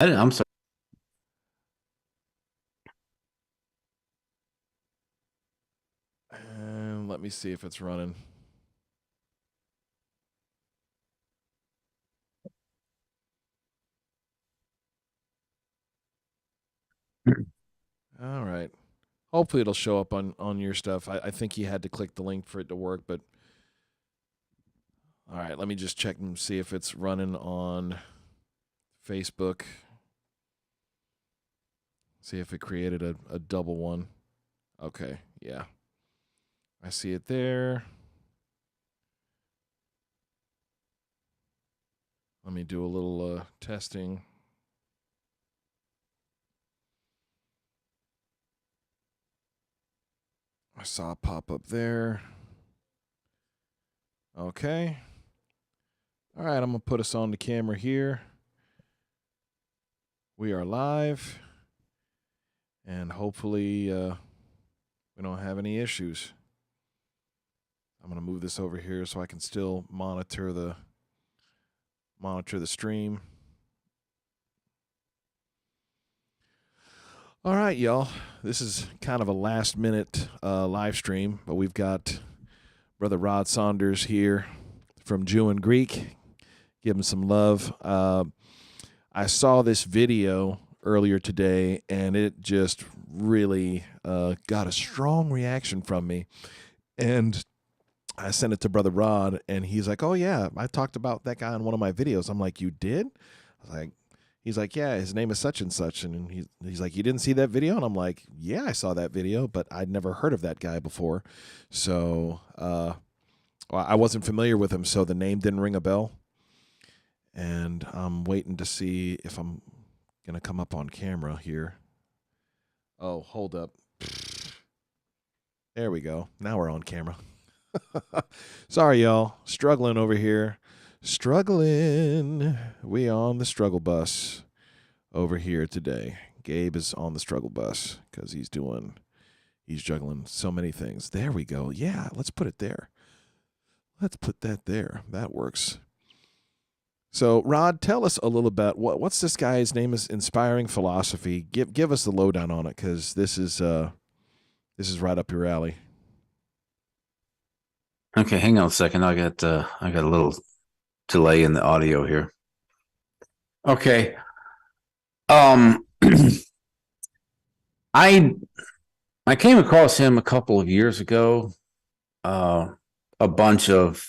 I'm sorry. And let me see if it's running. All right. Hopefully it'll show up on your stuff. I think he had to click the link for it to work, but all right, let me just check and see if it's running on Facebook. See if it created a double one. Okay, yeah. I see it there. Let me do a little testing. I saw it pop up there. Okay. All right, I'm going to put us on the camera here. We are live. And hopefully we don't have any issues. I'm going to move this over here so I can still monitor the stream. All right, y'all. This is kind of a last-minute live stream, but we've got Brother Rod Saunders here from Jew and Greek. Give him some love. I saw this video earlier today, and it just really got a strong reaction from me. And I sent it to Brother Rod, and he's like, oh, yeah, I talked about that guy in one of my videos. I'm like, you did? I was like, he's like, yeah, his name is such and such. And he's like, you didn't see that video? And I'm like, yeah, I saw that video, but I'd never heard of that guy before. So I wasn't familiar with him, so the name didn't ring a bell. And I'm waiting to see if I'm going to come up on camera here. Oh, hold up. There we go. Now we're on camera. Sorry, y'all. Struggling over here. Struggling. We on the struggle bus over here today. Gabe is on the struggle bus because he's juggling so many things. There we go. Yeah, let's put it there. Let's put that there. That works. So, Rod, tell us a little about what's this guy's name? Is Inspiring Philosophy. Give us the lowdown on it, because this is right up your alley. Okay, hang on a second. I got a little delay in the audio here. Okay. I came across him a couple of years ago. A bunch of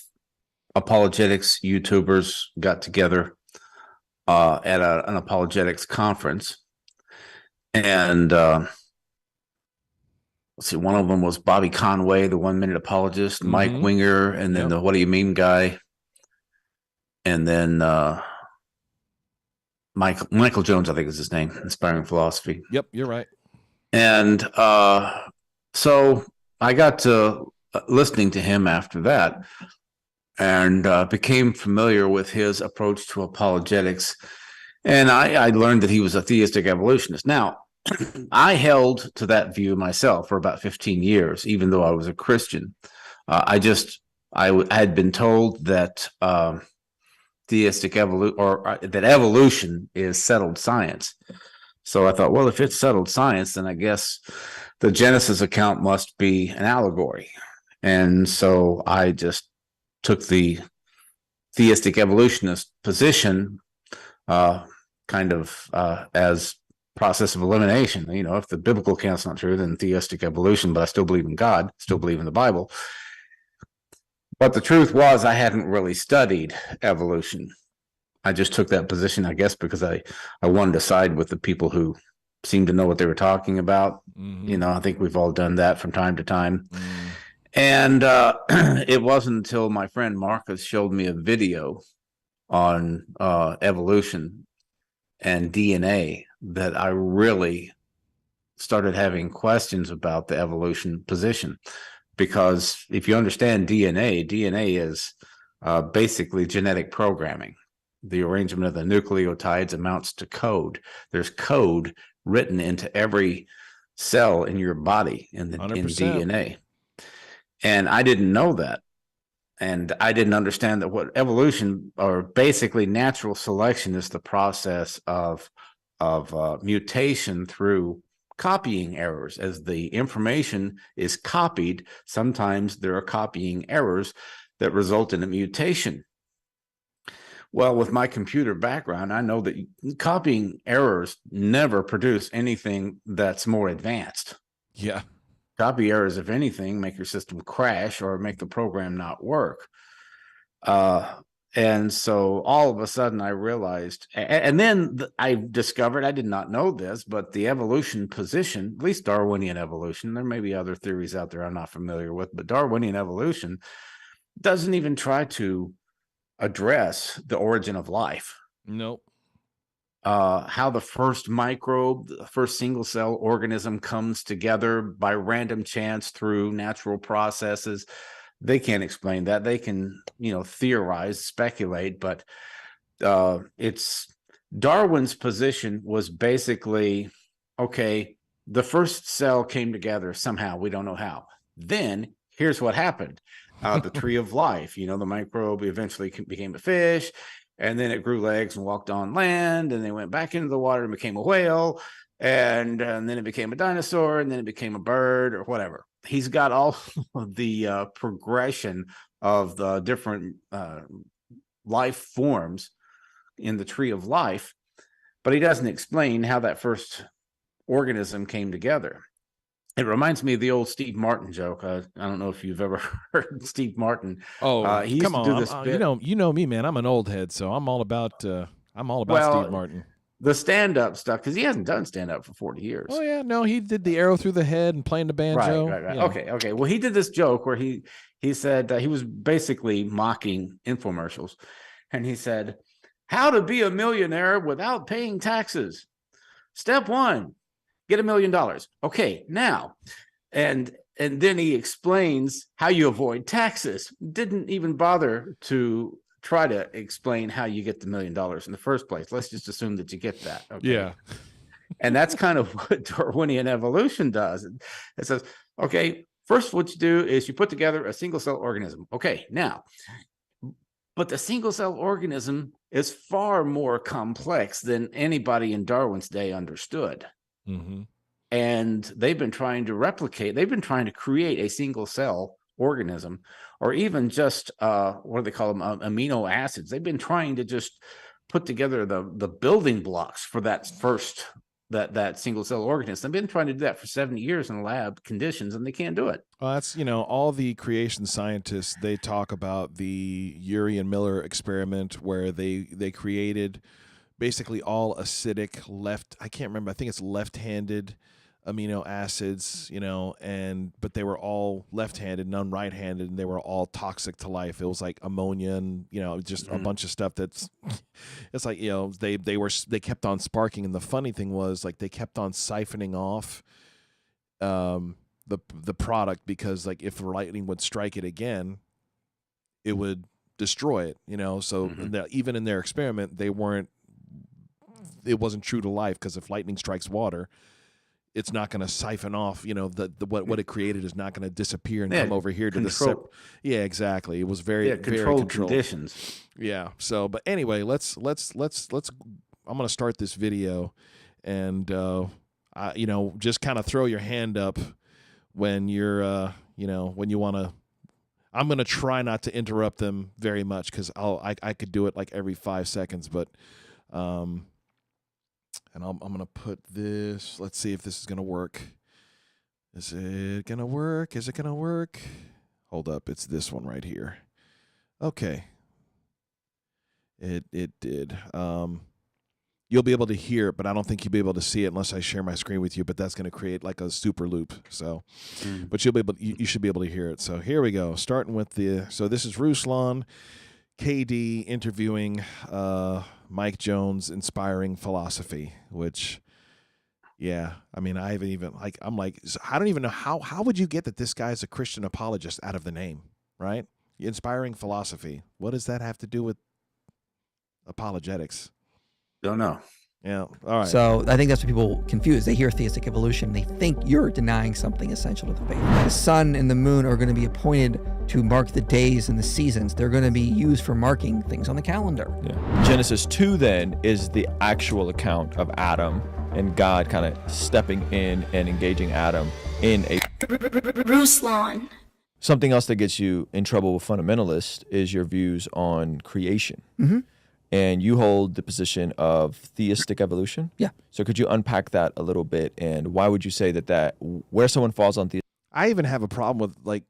apologetics YouTubers got together at an apologetics conference, and let's see, one of them was Bobby Conway, the 1 minute apologist, Mike Winger, and then the What Do You Mean guy, and then Michael Jones, I think is his name, Inspiring Philosophy. Yep, you're right. And so I got to listening to him after that, and became familiar with his approach to apologetics. And I learned that he was a theistic evolutionist. Now, I held to that view myself for about 15 years, even though I was a Christian. I had been told that theistic evolution, or that evolution is settled science. So I thought, well, if it's settled science, then I guess the Genesis account must be an allegory. And so I just took the theistic evolutionist position as process of elimination. You know, if the biblical account's not true, then theistic evolution, but I still believe in God, still believe in the Bible. But the truth was, I hadn't really studied evolution. I just took that position, I guess, because I wanted to side with the people who seemed to know what they were talking about. You know, I think we've all done that from time to time. And it wasn't until my friend Marcus showed me a video on evolution and DNA that I really started having questions about the evolution position. Because if you understand DNA is basically genetic programming. The arrangement of the nucleotides amounts to code. There's code written into every cell in your body in DNA. And I didn't know that. And I didn't understand that what evolution, or basically natural selection, is the process of mutation through copying errors. As the information is copied, sometimes there are copying errors that result in a mutation. Well, with my computer background, I know that copying errors never produce anything that's more advanced. Yeah. Copy errors, if anything, make your system crash or make the program not work. And so all of a sudden I realized, and then I discovered, I did not know this, but the evolution position, at least Darwinian evolution, there may be other theories out there I'm not familiar with, but Darwinian evolution doesn't even try to address the origin of life. Nope. How the first microbe, the first single cell organism comes together by random chance through natural processes. They can't explain that. They can, theorize, speculate, but it's Darwin's position was basically, okay, the first cell came together somehow. We don't know how. Then here's what happened. The tree of life, the microbe eventually became a fish, and then it grew legs and walked on land, and they went back into the water and became a whale, and then it became a dinosaur, and then it became a bird or whatever. He's got all of the progression of the different life forms in the tree of life, but he doesn't explain how that first organism came together. It reminds me of the old Steve Martin joke. I don't know if you've ever heard Steve Martin. Oh, he used come to on! do this bit. You know me, man. I'm an old head, so I'm all about Well, Steve Martin. The stand-up stuff, because he hasn't done stand-up for 40 years. Oh yeah, no, he did the arrow through the head and playing the banjo. Right. Yeah. Okay. Well, he did this joke where he said he was basically mocking infomercials, and he said, "How to be a millionaire without paying taxes. Step 1, get $1 million. Okay, now." And then he explains how you avoid taxes. Didn't even bother to try to explain how you get the $1 million in the first place. Let's just assume that you get that. Okay? Yeah. And that's kind of what Darwinian evolution does. It says, okay, first what you do is you put together a single cell organism. Okay, now, but the single cell organism is far more complex than anybody in Darwin's day understood. Mm-hmm. And they've been trying to create a single cell organism, or even just what do they call them, amino acids. They've been trying to just put together the building blocks for that first that single cell organism. They've been trying to do that for 70 years in lab conditions, and they can't do it. Well, that's, all the creation scientists, they talk about the Urey and Miller experiment where they created basically all acidic I can't remember, I think it's left-handed amino acids, but they were all left-handed, none right-handed, and they were all toxic to life. It was like ammonia and, just a bunch of stuff that's, it's like, they kept on sparking. And the funny thing was, like, they kept on siphoning off the product, because, like, if lightning would strike it again, it would destroy it, so even in their experiment, it wasn't true to life, because if lightning strikes water, it's not going to siphon off, what it created is not going to disappear and come over here to the yeah, exactly. It was very controlled conditions. Yeah. So, but anyway, let's I'm going to start this video, and just kind of throw your hand up when you're when you want to. I'm going to try not to interrupt them very much, because I could do it like every 5 seconds, but and I'm going to put this. Let's see if this is going to work. Is it going to work? Is it going to work? Hold up. It's this one right here. Okay. It did. You'll be able to hear it, but I don't think you'll be able to see it unless I share my screen with you, but that's going to create like a super loop. So, but you should be able to hear it. So here we go. Starting with so this is Ruslan KD interviewing Mike Jones, Inspiring Philosophy, which, yeah, I mean, I haven't even, I don't even know how would you get that this guy's a Christian apologist out of the name, right? Inspiring Philosophy. What does that have to do with apologetics? Don't know. Yeah. All right. So I think that's what people confuse. They hear theistic evolution, they think you're denying something essential to the faith. The sun and the moon are going to be appointed to mark the days and the seasons. They're going to be used for marking things on the calendar. Yeah. Genesis 2 then is the actual account of Adam and God kind of stepping in and engaging Adam in a Ruslan. Something else that gets you in trouble with fundamentalists is your views on creation. Mm-hmm. And you hold the position of theistic evolution. Yeah. So could you unpack that a little bit? And why would you say that where someone falls on theistic? I even have a problem with like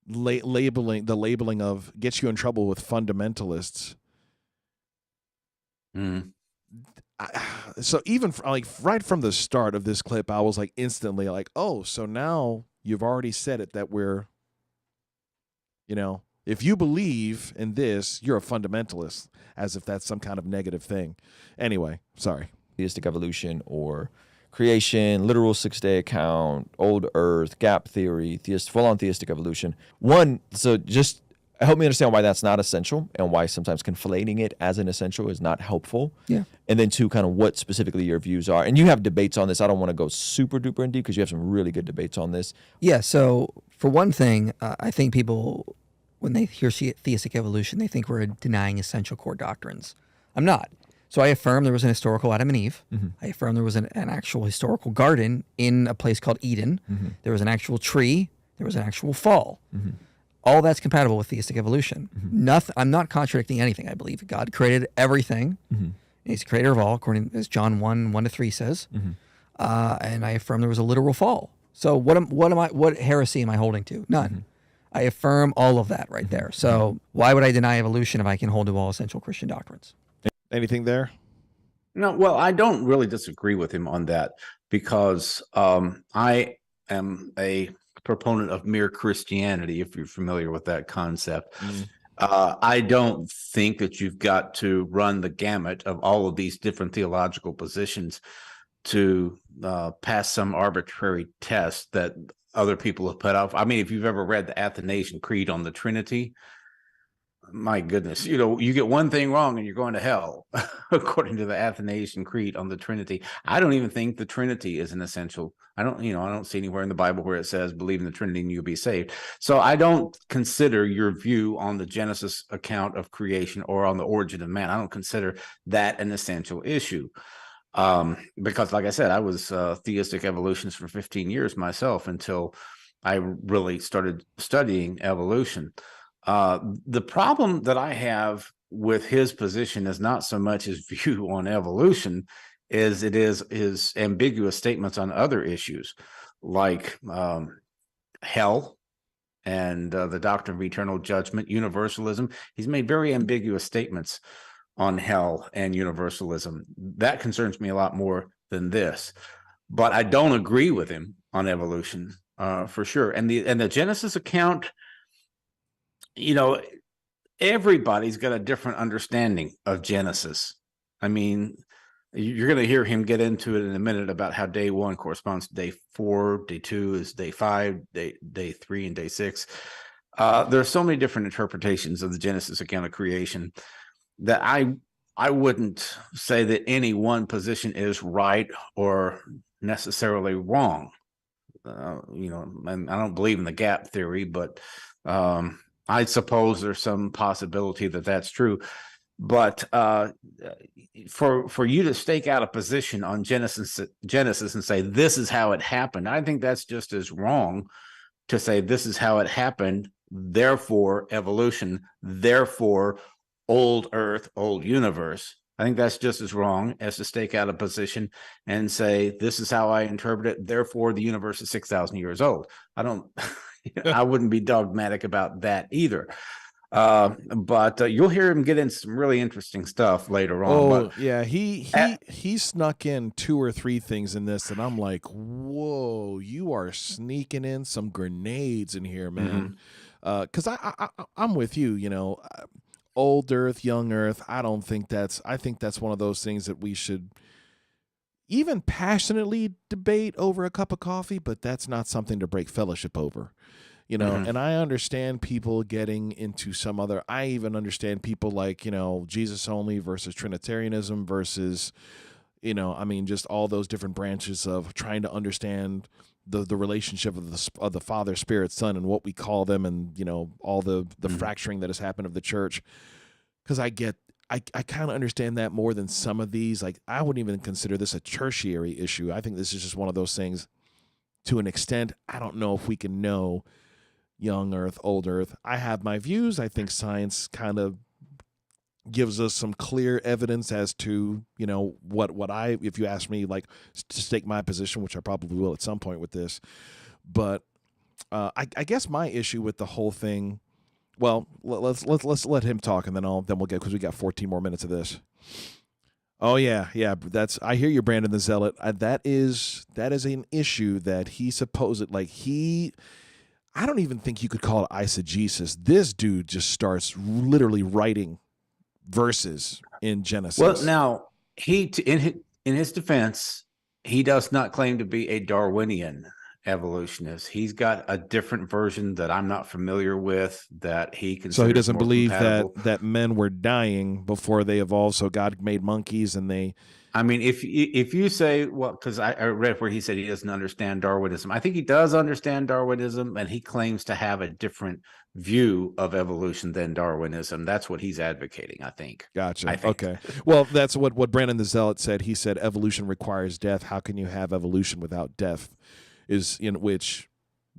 labeling of gets you in trouble with fundamentalists. So even like right from the start of this clip, I was like instantly like, oh, so now you've already said it that we're, if you believe in this, you're a fundamentalist, as if that's some kind of negative thing. Anyway, sorry. Theistic evolution or creation, literal 6-day account, old earth, gap theory, full-on theistic evolution. One, so just help me understand why that's not essential and why sometimes conflating it as an essential is not helpful. Yeah. And then two, kind of what specifically your views are. And you have debates on this. I don't want to go super duper in deep because you have some really good debates on this. Yeah. So for one thing, I think people, when they hear theistic evolution, they think we're denying essential core doctrines. I'm not. So I affirm there was an historical Adam and Eve. Mm-hmm. I affirm there was an actual historical garden in a place called Eden. Mm-hmm. There was an actual tree. There was an actual fall. Mm-hmm. All that's compatible with theistic evolution. Mm-hmm. Nothing. I'm not contradicting anything. I believe God created everything. Mm-hmm. He's the creator of all, according as John 1:1-3 says. Mm-hmm. And I affirm there was a literal fall. So what heresy am I holding to? None. Mm-hmm. I affirm all of that right there. So why would I deny evolution if I can hold to all essential Christian doctrines? Anything there? No, well, I don't really disagree with him on that because I am a proponent of mere Christianity, if you're familiar with that concept. Mm. I don't think that you've got to run the gamut of all of these different theological positions to pass some arbitrary test that other people have put out. I mean, if you've ever read the Athanasian Creed on the Trinity, my goodness, you get one thing wrong and you're going to hell, according to the Athanasian Creed on the Trinity. I don't even think the Trinity is an essential. I don't see anywhere in the Bible where it says believe in the Trinity and you'll be saved. So I don't consider your view on the Genesis account of creation or on the origin of man. I don't consider that an essential issue. Because like I said, I was a theistic evolutionist for 15 years myself until I really started studying evolution. The problem that I have with his position is not so much his view on evolution as it is his ambiguous statements on other issues like hell and the doctrine of eternal judgment, universalism. He's made very ambiguous statements on hell and universalism. That concerns me a lot more than this. But I don't agree with him on evolution for sure. And the Genesis account, everybody's got a different understanding of Genesis. I mean, you're going to hear him get into it in a minute about how day 1 corresponds to day 4, day 2 is day 5, day 3 and day 6. There's so many different interpretations of the Genesis account of creation that I wouldn't say that any one position is right or necessarily wrong. And I don't believe in the gap theory, but I suppose there's some possibility that that's true. But for you to stake out a position on Genesis and say this is how it happened, I think that's just as wrong to say this is how it happened, therefore evolution, therefore old earth, old universe. I think that's just as wrong as to stake out a position and say this is how I interpret it, therefore the universe is 6,000 years old. I wouldn't be dogmatic about that either. But you'll hear him get into some really interesting stuff later on. Oh, yeah. He snuck in 2 or 3 things in this, and I'm like, whoa, you are sneaking in some grenades in here, man. Because I'm with you, old earth, young earth. I think that's one of those things that we should even passionately debate over a cup of coffee, but that's not something to break fellowship over. You know, and I understand people getting into some other, I even understand people like, you know, Jesus only versus Trinitarianism versus, you know, I mean, just all those different branches of trying to understand the relationship of the Father, Spirit, Son, and what we call them, and, you know, all the fracturing that has happened of the church. Because I kind of understand that more than some of these. Like, I wouldn't even consider this a tertiary issue. I think this is just one of those things to an extent. I don't know if we can know young earth, old earth. I have my views. I think science kind of gives us some clear evidence as to, you know, what I, if you ask me, like, to stake my position, which I probably will at some point with this. But I guess my issue with the whole thing, well, let's let him talk, and then we'll get, because we got 14 more minutes of this. Oh yeah. I hear you, Brandon the Zealot. That is an issue that he supposed, like, I don't even think you could call it eisegesis. This dude just starts literally writing verses in Genesis. Well, now in his defense, he does not claim to be a Darwinian evolutionist. He's got a different version that I'm not familiar with, that he considers. So he doesn't more believe compatible. that men were dying before they evolved. So God made monkeys, and they. I mean, if you say, well, because I read where he said he doesn't understand Darwinism. I think he does understand Darwinism, and he claims to have a different view of evolution than Darwinism. That's what he's advocating, I think. Gotcha. I think. Okay. Well, that's what Brandon the Zealot said. He said evolution requires death. How can you have evolution without death? Is in which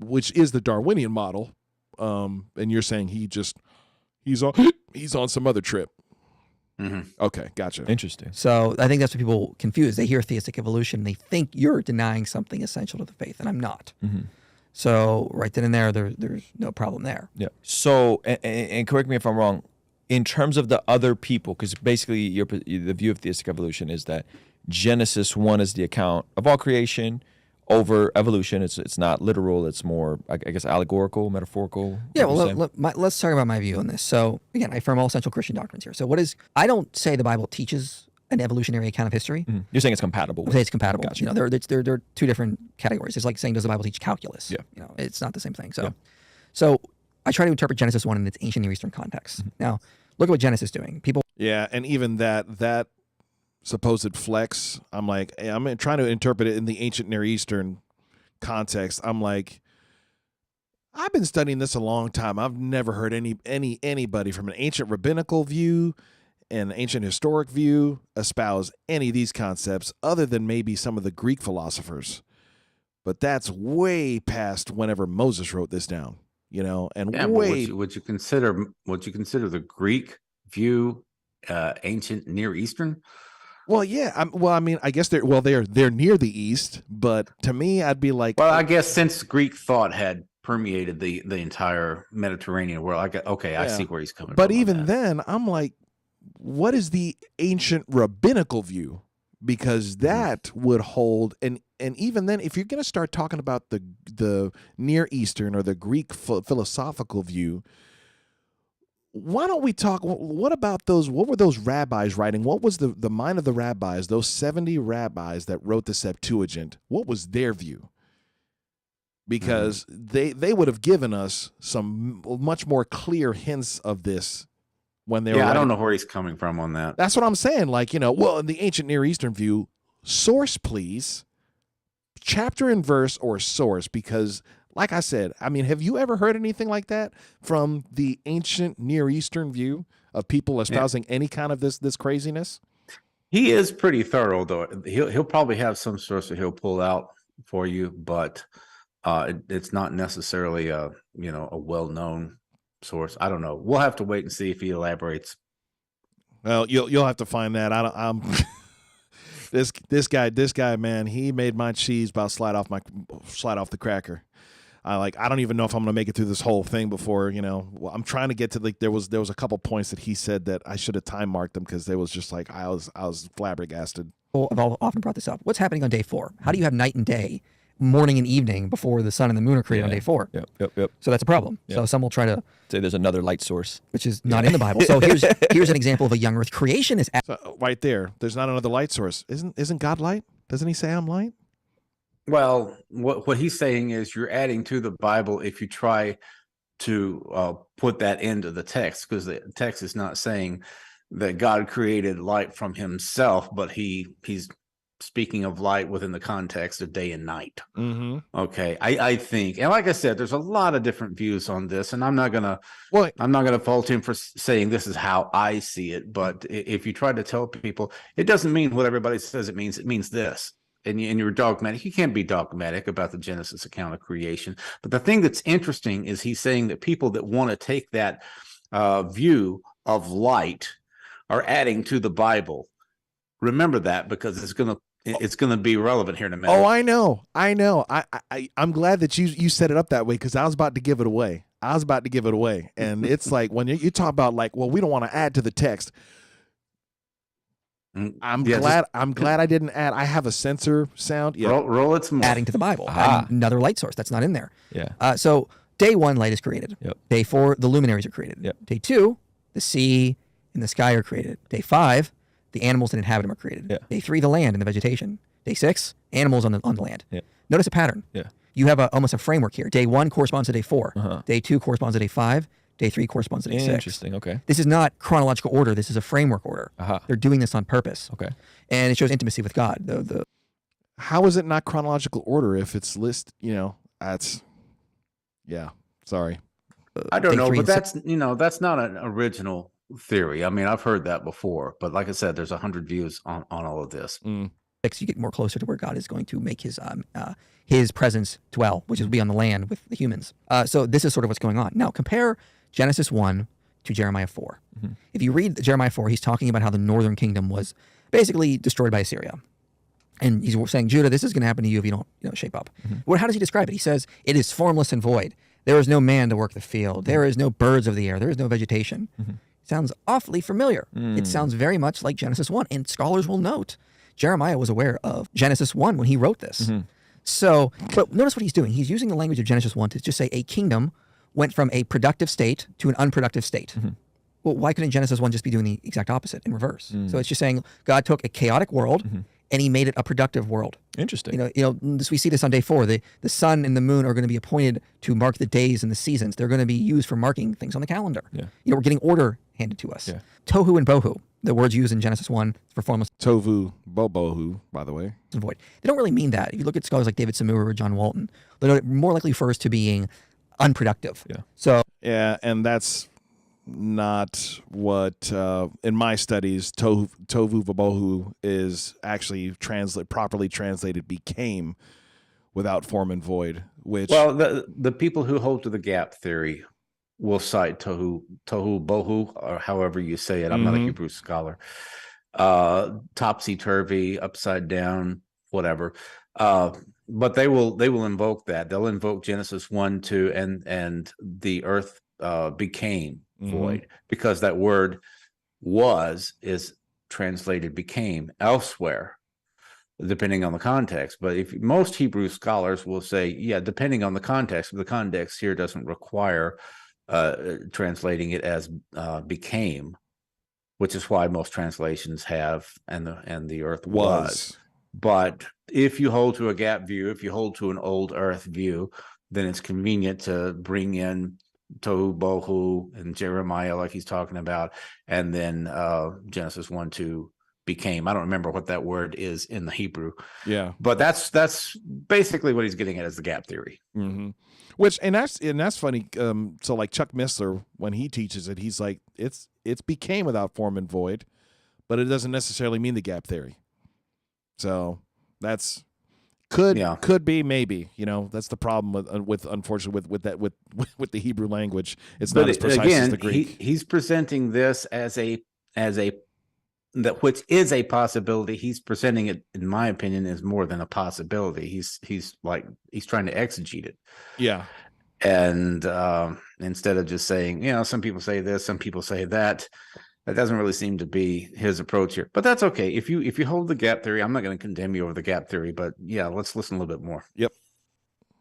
is the Darwinian model. And you're saying he's on some other trip. Okay, gotcha. Interesting. So I think that's what people confuse. They hear theistic evolution, they think you're denying something essential to the faith, and I'm not. So right then and there, there's no problem there. Yeah. So, and correct me if I'm wrong, in terms of the other people, because basically the view of theistic evolution is that Genesis 1 is the account of all creation over evolution. It's not literal. It's more, I guess, allegorical, metaphorical. Yeah, well, let's talk about my view on this. So again, I affirm all essential Christian doctrines here. So I don't say the Bible teaches an evolutionary account of history. You're saying it's compatible. I say it's compatible. Gotcha. You know, they're two different categories. It's like saying, does the Bible teach calculus? Yeah. You know, it's not the same thing. So I try to interpret Genesis 1 in its ancient Near Eastern context. Now, look at what Genesis is doing. People. Yeah, and even that supposed flex, I'm like, hey, I'm trying to interpret it in the ancient Near Eastern context. I'm like, I've been studying this a long time. I've never heard anybody from an ancient rabbinical view and ancient historic view espouse any of these concepts other than maybe some of the Greek philosophers. But that's way past whenever Moses wrote this down, you know, and Yeah, way. but would you consider the Greek view ancient Near Eastern? Well, yeah. I mean, I guess they're near the East, but to me, I'd be like, Well, I guess since Greek thought had permeated the entire Mediterranean world, I see where he's coming but from. even then, I'm like, what is the ancient rabbinical view? Because that would hold, and even then, if you're going to start talking about the Near Eastern or the Greek philosophical view, why don't we talk? What about those? What were those rabbis writing? What was the mind of the rabbis? Those 70 rabbis that wrote the Septuagint. What was their view? Because they would have given us some much more clear hints of this when they were. Yeah, I don't know where he's coming from on that. That's what I'm saying. Like, you know, well, in the ancient Near Eastern view, source, please, chapter and verse or source, because. Like I said, I mean, have you ever heard anything like that from the ancient Near Eastern view of people espousing any kind of this craziness? He is pretty thorough, though. He'll probably have some source that he'll pull out for you, but it's not necessarily a well-known source. I don't know. We'll have to wait and see if he elaborates. Well, you'll have to find that. I'm this guy, man. He made my cheese about slide off the cracker. I don't even know if I'm going to make it through this whole thing before, you know. Well, I'm trying to get to there was a couple points that he said that I should have time marked them because they was just like I was flabbergasted. People have often brought this up. What's happening on day 4? How do you have night and day, morning and evening before the sun and the moon are created on day 4? Yep. So that's a problem. Yep. So some will try to say there's another light source, which is not in the Bible. So here's an example of a young Earth creation is. So right there's not another light source. Isn't God light? Doesn't he say I'm light? Well, what he's saying is you're adding to the Bible if you try to put that into the text, because the text is not saying that God created light from himself, but he's speaking of light within the context of day and night. Mm-hmm. Okay, I think, and like I said, there's a lot of different views on this, and I'm not gonna fault him for saying this is how I see it. But if you try to tell people, it doesn't mean what everybody says it means. It means this. And you're dogmatic. You can't be dogmatic about the Genesis account of creation. But the thing that's interesting is he's saying that people that want to take that view of light are adding to the Bible. Remember that, because it's gonna be relevant here in a minute. Oh, I know. I'm glad that you set it up that way, because I was about to give it away. And it's like when you talk about like, well, we don't want to add to the text. I'm glad I didn't add. I have a censor sound. Yeah. Roll it some more. Adding to the Bible. Another light source that's not in there. Yeah. So day 1, light is created. Yep. Day 4, the luminaries are created. Yep. Day 2, the sea and the sky are created. Day 5, the animals that inhabit them are created. Yeah. Day 3, the land and the vegetation. Day 6, animals on the land. Yeah. Notice a pattern. Yeah. You have almost a framework here. Day 1 corresponds to day 4. Day 2 corresponds to day 5. Day 3 corresponds to day 6. Interesting. Okay. This is not chronological order. This is a framework order. They're doing this on purpose. Okay. And it shows intimacy with God. How is it not chronological order if it's that's sorry. I don't know, but that's that's not an original theory. I mean, I've heard that before, but like I said, there's 100 views on all of this. Mm. you get more closer to where God is going to make his presence dwell, which will be on the land with the humans. So this is sort of what's going on. Now compare Genesis 1 to Jeremiah 4. If you read Jeremiah 4, he's talking about how the northern kingdom was basically destroyed by Assyria. And he's saying, Judah, this is going to happen to you if you don't shape up. Well, how does he describe it? He says, it is formless and void. There is no man to work the field. There is no birds of the air. There is no vegetation. Sounds awfully familiar. It sounds very much like Genesis 1. And scholars will note, Jeremiah was aware of Genesis 1 when he wrote this. So, but notice what he's doing. He's using the language of Genesis 1 to just say a kingdom went from a productive state to an unproductive state. Well, why couldn't Genesis 1 just be doing the exact opposite in reverse? So it's just saying God took a chaotic world and he made it a productive world. Interesting. We see this on day 4. The sun and the moon are going to be appointed to mark the days and the seasons. They're going to be used for marking things on the calendar. Yeah. We're getting order handed to us. Yeah. Tohu and bohu, the words used in Genesis 1 for formless Tovu bobohu, by the way. and void. They don't really mean that. If you look at scholars like David Samura or John Walton, it more likely refers to being unproductive. Yeah. So Yeah, and that's not what in my studies tovu vabohu is actually properly translated became without form and void, which the people who hold to the gap theory will cite tohu bohu, or however you say it. I'm not a Hebrew scholar. Topsy-turvy, upside down, whatever. But they will invoke that. They'll invoke Genesis 1, 2, and the earth became void, because that word is translated became elsewhere, depending on the context. But if most Hebrew scholars will say, yeah, depending on the context, the context here doesn't require translating it as became, which is why most translations have and the earth was. But if you hold to a gap view, if you hold to an old earth view, then it's convenient to bring in tohu bohu and Jeremiah, like he's talking about, and then Genesis 1, 2 became. I don't remember what that word is in the Hebrew. Yeah, but that's basically what he's getting at, is the gap theory. Which and that's funny. So like Chuck Missler, when he teaches it, he's like, it's became without form and void, but it doesn't necessarily mean the gap theory. So that's could be, maybe, that's the problem with unfortunately with the Hebrew language. It's not as precise as the Greek. He's presenting this as a that which is a possibility. He's presenting it, in my opinion, as more than a possibility. He's trying to exegete it. Yeah. And instead of just saying, some people say this, some people say that. That doesn't really seem to be his approach here, but that's okay. If you hold the gap theory, I'm not going to condemn you over the gap theory, but yeah, let's listen a little bit more. Yep.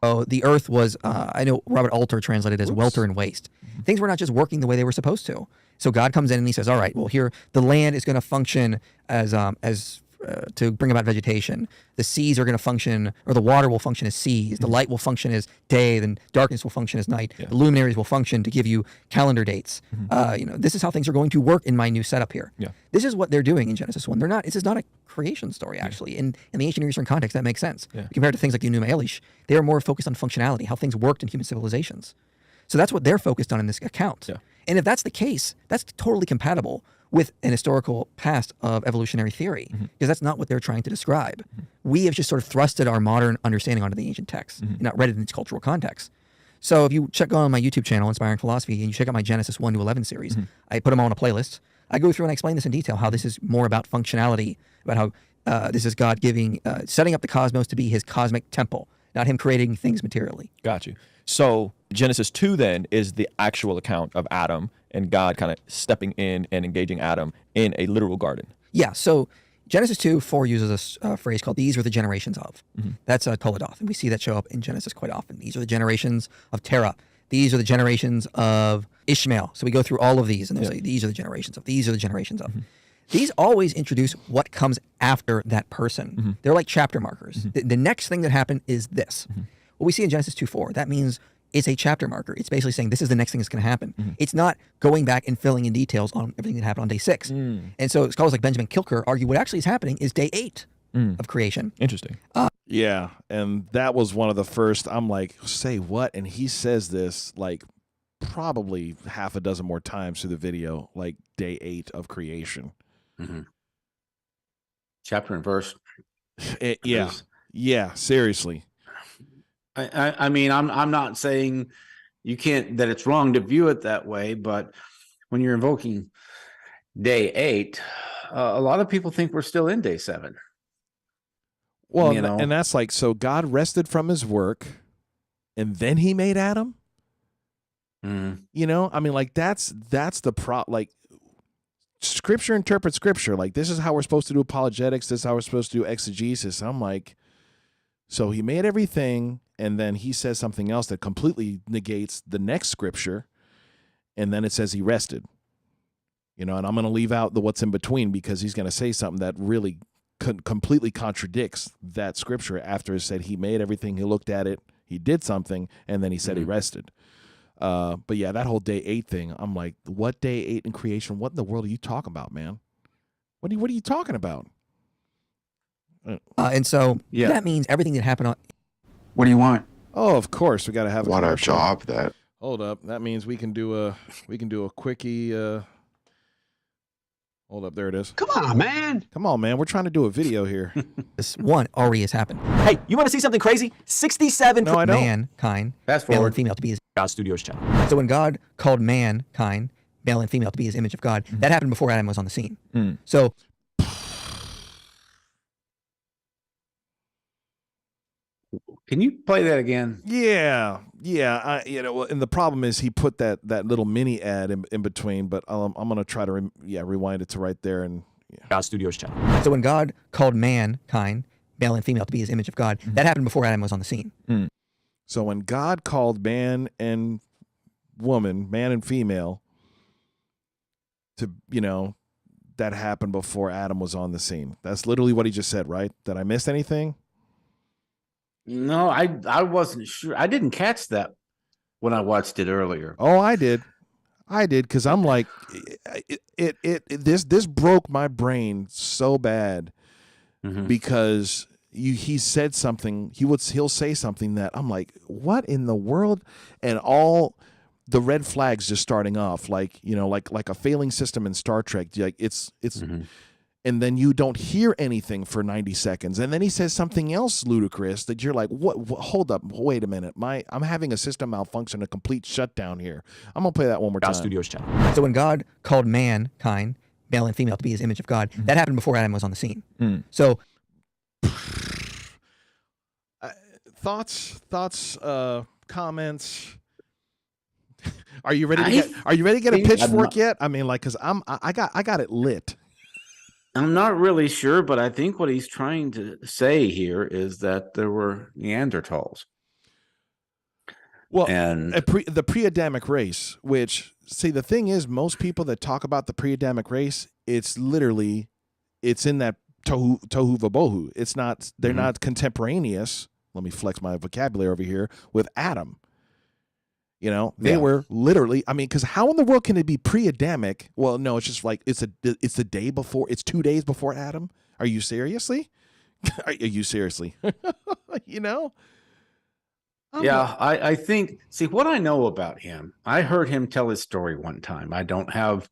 Oh, the earth was, I know Robert Alter translated as welter and waste. Things were not just working the way they were supposed to. So God comes in and he says, all right, well, here, the land is going to function as to bring about vegetation. The seas are going to function, or the water will function as seas. The light will function as day. Then darkness will function as night. The luminaries will function to give you calendar dates. This is how things are going to work in my new setup here. This is what they're doing in Genesis 1. They're not. This is not a creation story actually. In the ancient Near Eastern context, that makes sense. Compared to things like the Enuma Elish, they are more focused on functionality, how things worked in human civilizations. So that's what they're focused on in this account. And if that's the case, that's totally compatible with an historical past of evolutionary theory, because that's not what they're trying to describe. We have just sort of thrusted our modern understanding onto the ancient texts and not read it in its cultural context. So if you check on my YouTube channel, Inspiring Philosophy, and you check out my Genesis 1 to 11 series, I put them all in a playlist. I go through and I explain this in detail, how this is more about functionality, about how this is God giving, setting up the cosmos to be his cosmic temple, not him creating things materially. Got you. So Genesis 2 then is the actual account of Adam and God kind of stepping in and engaging Adam in a literal garden. Yeah, so Genesis 2:4 uses a phrase called "these are the generations of." That's a Toledoth, and we see that show up in Genesis quite often. These are the generations of Terah. These are the generations of Ishmael. So we go through all of these, and they say, these are the generations of. These are the generations of. These always introduce what comes after that person. They're like chapter markers. The next thing that happened is this. What we see in Genesis 2:4, that means it's a chapter marker. It's basically saying this is the next thing that's going to happen. It's not going back and filling in details on everything that happened on day 6. And so scholars like Benjamin Kilker argue what actually is happening is day 8 of creation. Interesting. Yeah, and that was one of the first. I'm like, say what? And he says this like probably half a dozen more times through the video, like day 8 of creation. Chapter and verse. Yeah, seriously. I mean, I'm not saying you can't, that it's wrong to view it that way, but when you're invoking day 8, a lot of people think we're still in day 7. Well, and that's like, so God rested from his work and then he made Adam. You know, I mean, like that's the like scripture interprets scripture. Like this is how we're supposed to do apologetics. This is how we're supposed to do exegesis. I'm like, so he made everything, and then he says something else that completely negates the next scripture, and then it says he rested. You know, and I'm going to leave out the what's in between because he's going to say something that really completely contradicts that scripture after it said he made everything, he looked at it, he did something, and then he said he rested. But yeah, that whole day 8 thing, I'm like, what day 8 in creation? What in the world are you talking about, man? What are you talking about? And so that means everything that happened on. What do you want? Oh, of course, we got to have What a job that. Hold up, that means we can do a quickie. Hold up, there it is. Come on, man. Come on, man. We're trying to do a video here. This one already has happened. Hey, you want to see something crazy? 67 No, I don't. Mankind, Fast male forward. and female, to be his. God Studios channel. So when God called mankind, male and female, to be his image of God, that happened before Adam was on the scene. So Can you play that again? Yeah. And the problem is he put that little mini ad in between, but I'm gonna try to rewind it to right there and. God Studios channel. So when God called mankind, male and female, to be his image of God, that happened before Adam was on the scene. So when God called man and woman, man and female, to, that happened before Adam was on the scene. That's literally what he just said, right? Did I miss anything? No, I wasn't sure. I didn't catch that when I watched it earlier. Oh, I did, because I'm like, this broke my brain so bad because he said something. He'll say something that I'm like, what in the world? And all the red flags just starting off, like like a failing system in Star Trek. Like it's. And then you don't hear anything for 90 seconds. And then he says something else ludicrous that you're like, what hold up, wait a minute. I'm having a system malfunction, a complete shutdown here. I'm going to play that one more time. God Studios channel. So when God called mankind, male and female, to be his image of God, that happened before Adam was on the scene. So thoughts, comments. Are you ready to get a pitchfork yet? I mean, like, cause I got it lit. I'm not really sure, but I think what he's trying to say here is that there were Neanderthals. Well, and the pre-Adamic race, which, see, the thing is, most people that talk about the pre-Adamic race, it's in that tohu vabohu. It's not. They're not contemporaneous. Let me flex my vocabulary over here with Adam. You know, they were literally. I mean, because how in the world can it be pre-Adamic? Well, no, it's just like it's the day before. It's 2 days before Adam. Are you seriously? Are you seriously? You know. I think. See, what I know about him, I heard him tell his story one time. I don't have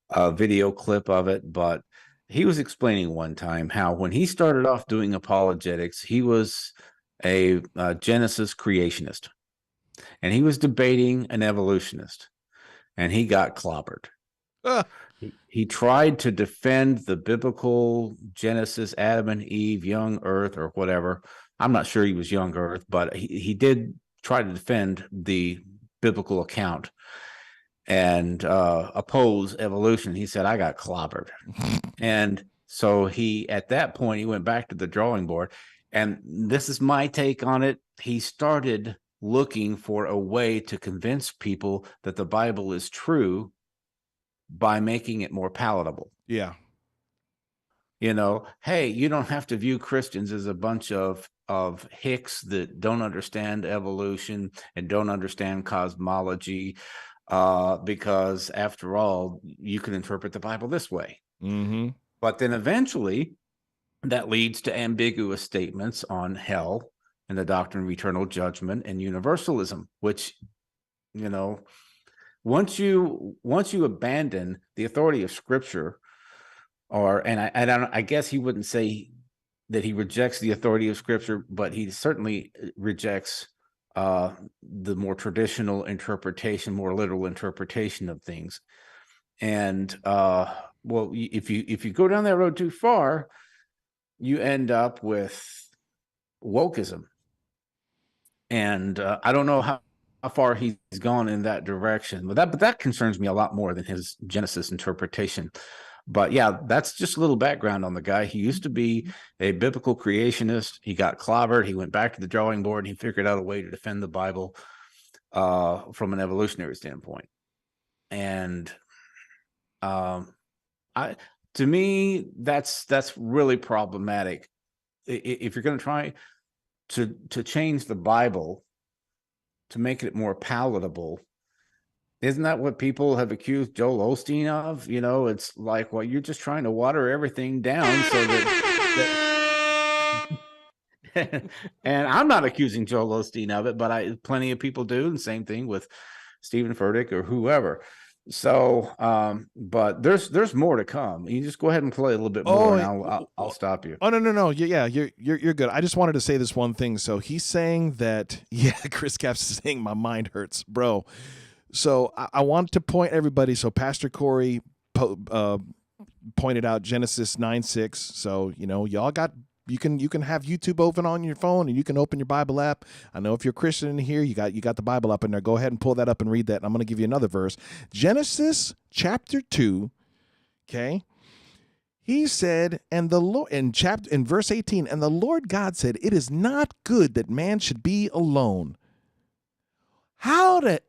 a video clip of it, but he was explaining one time how when he started off doing apologetics, he was a Genesis creationist. And he was debating an evolutionist, and he got clobbered. He tried to defend the biblical Genesis, Adam and Eve, young earth, or whatever. I'm not sure he was young earth, but he did try to defend the biblical account and oppose evolution. He said, I got clobbered. And so at that point, he went back to the drawing board. And this is my take on it. He started looking for a way to convince people that the Bible is true by making it more palatable. Yeah. You know, hey, you don't have to view Christians as a bunch of hicks that don't understand evolution and don't understand cosmology, because after all, you can interpret the Bible this way. Mm-hmm. But then eventually that leads to ambiguous statements on hell and the doctrine of eternal judgment and universalism, which, you know, once you abandon the authority of Scripture, I guess he wouldn't say that he rejects the authority of Scripture, but he certainly rejects the more traditional interpretation, more literal interpretation of things. And well, if you go down that road too far, you end up with wokeism. And I don't know how far he's gone in that direction, but that concerns me a lot more than his Genesis interpretation. But yeah, that's just a little background on the guy. He used to be a biblical creationist. He got clobbered. He went back to the drawing board, and he figured out a way to defend the Bible from an evolutionary standpoint. And to me, that's really problematic. If you're going to try to change the Bible to make it more palatable, isn't that what people have accused Joel Osteen of? You know, it's like, well, you're just trying to water everything down so that and I'm not accusing Joel Osteen of it, but plenty of people do, and same thing with Stephen Furtick or whoever. So, but there's more to come. You just go ahead and play a little bit more, and I'll stop you. Oh no, yeah, you're good. I just wanted to say this one thing. So he's saying that, yeah, Chris Capps is saying my mind hurts, bro. So I want to point everybody. So Pastor Corey pointed out Genesis 9:6. So y'all got. You can have YouTube open on your phone, and you can open your Bible app. I know if you're a Christian in here, you got the Bible up in there. Go ahead and pull that up and read that. And I'm going to give you another verse. Genesis chapter 2. Okay. He said, and the Lord in verse 18, and the Lord God said, it is not good that man should be alone. How in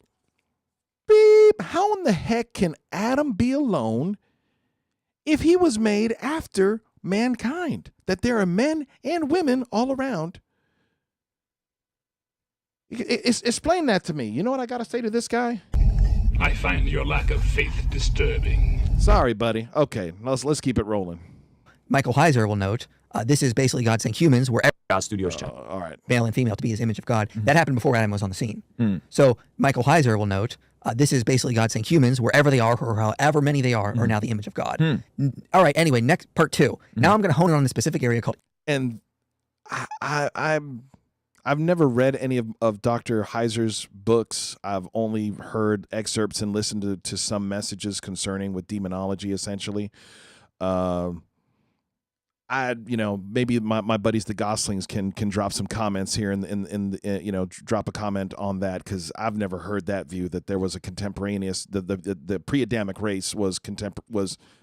the heck can Adam be alone if he was made after mankind, that there are men and women all around? Explain that to me. You know what I got to say to this guy? I find your lack of faith disturbing. Sorry, buddy. Okay, let's keep it rolling. Michael Heiser will note, this is basically God saying humans were God Studios channel. All right. male and female to be his image of God. That happened before Adam was on the scene. So Michael Heiser will note, this is basically God saying humans, wherever they are or however many they are now the image of God. All right, anyway, next part 2. Now I'm going to hone in on a specific area called... And I've never read any of Dr. Heiser's books. I've only heard excerpts and listened to some messages concerning with demonology, essentially. Maybe my buddies the Goslings can drop some comments here in drop a comment on that, because I've never heard that view, that there was a contemporaneous the pre-Adamic race was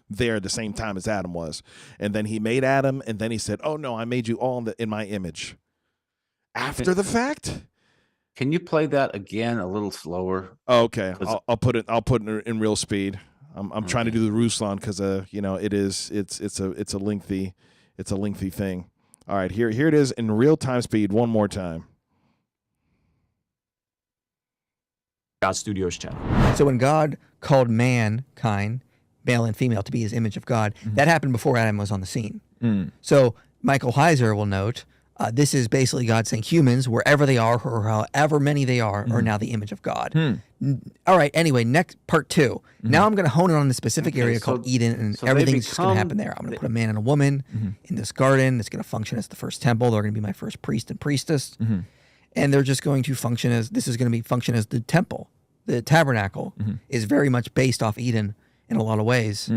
there at the same time as Adam was, and then he made Adam, and then he said, "Oh no, I made you all in my image." After the fact. Can you play that again a little slower? Okay, I'll put it in real speed. I'm trying to do the Ruslan because it's a It's a lengthy thing. All right, here it is in real-time speed one more time. God Studios channel. So when God called mankind, male and female, to be his image of God, that happened before Adam was on the scene. So Michael Heiser will note, this is basically God saying humans, wherever they are or however many they are now the image of God. All right, anyway, next part 2. Now I'm going to hone in on the specific area called Eden, and so they everything's just going to become- happen there. I'm going to put a man and a woman in this garden. It's going to function as the first temple. They're going to be my first priest and priestess. And they're just going to function as, this is going to be function as the temple. The tabernacle is very much based off Eden in a lot of ways.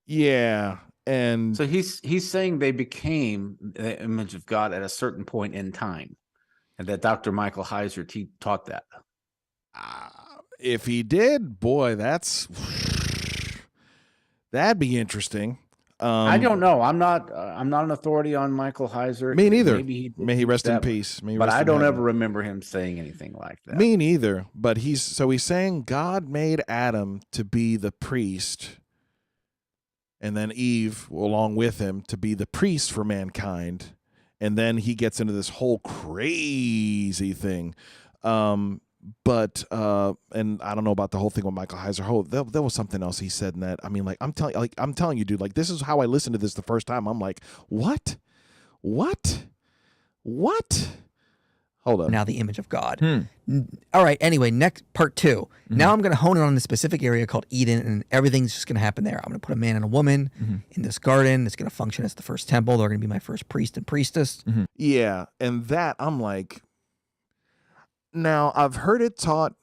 Yeah, and So he's saying they became the image of God at a certain point in time, and that Dr. Michael Heiser taught that. if he did, boy, that'd be interesting. I don't know. I'm not an authority on Michael Heiser. Me neither. Maybe May he rest in that- peace. May he But rest I in don't heaven. ever remember him saying anything like that. Me neither. But he's saying God made Adam to be the priest, and then Eve along with him to be the priest for mankind, and then he gets into this whole crazy thing. But and I don't know about the whole thing with Michael Heiser. Oh, there was something else he said in that. I mean, I'm telling you, dude. Like, this is how I listened to this the first time. I'm like, what? Hold up. Now the image of God. All right, anyway, next part 2. Now I'm going to hone in on the specific area called Eden, and everything's just going to happen there. I'm going to put a man and a woman in this garden. It's going to function as the first temple. They're going to be my first priest and priestess. Yeah, and that I'm like, now I've heard it taught.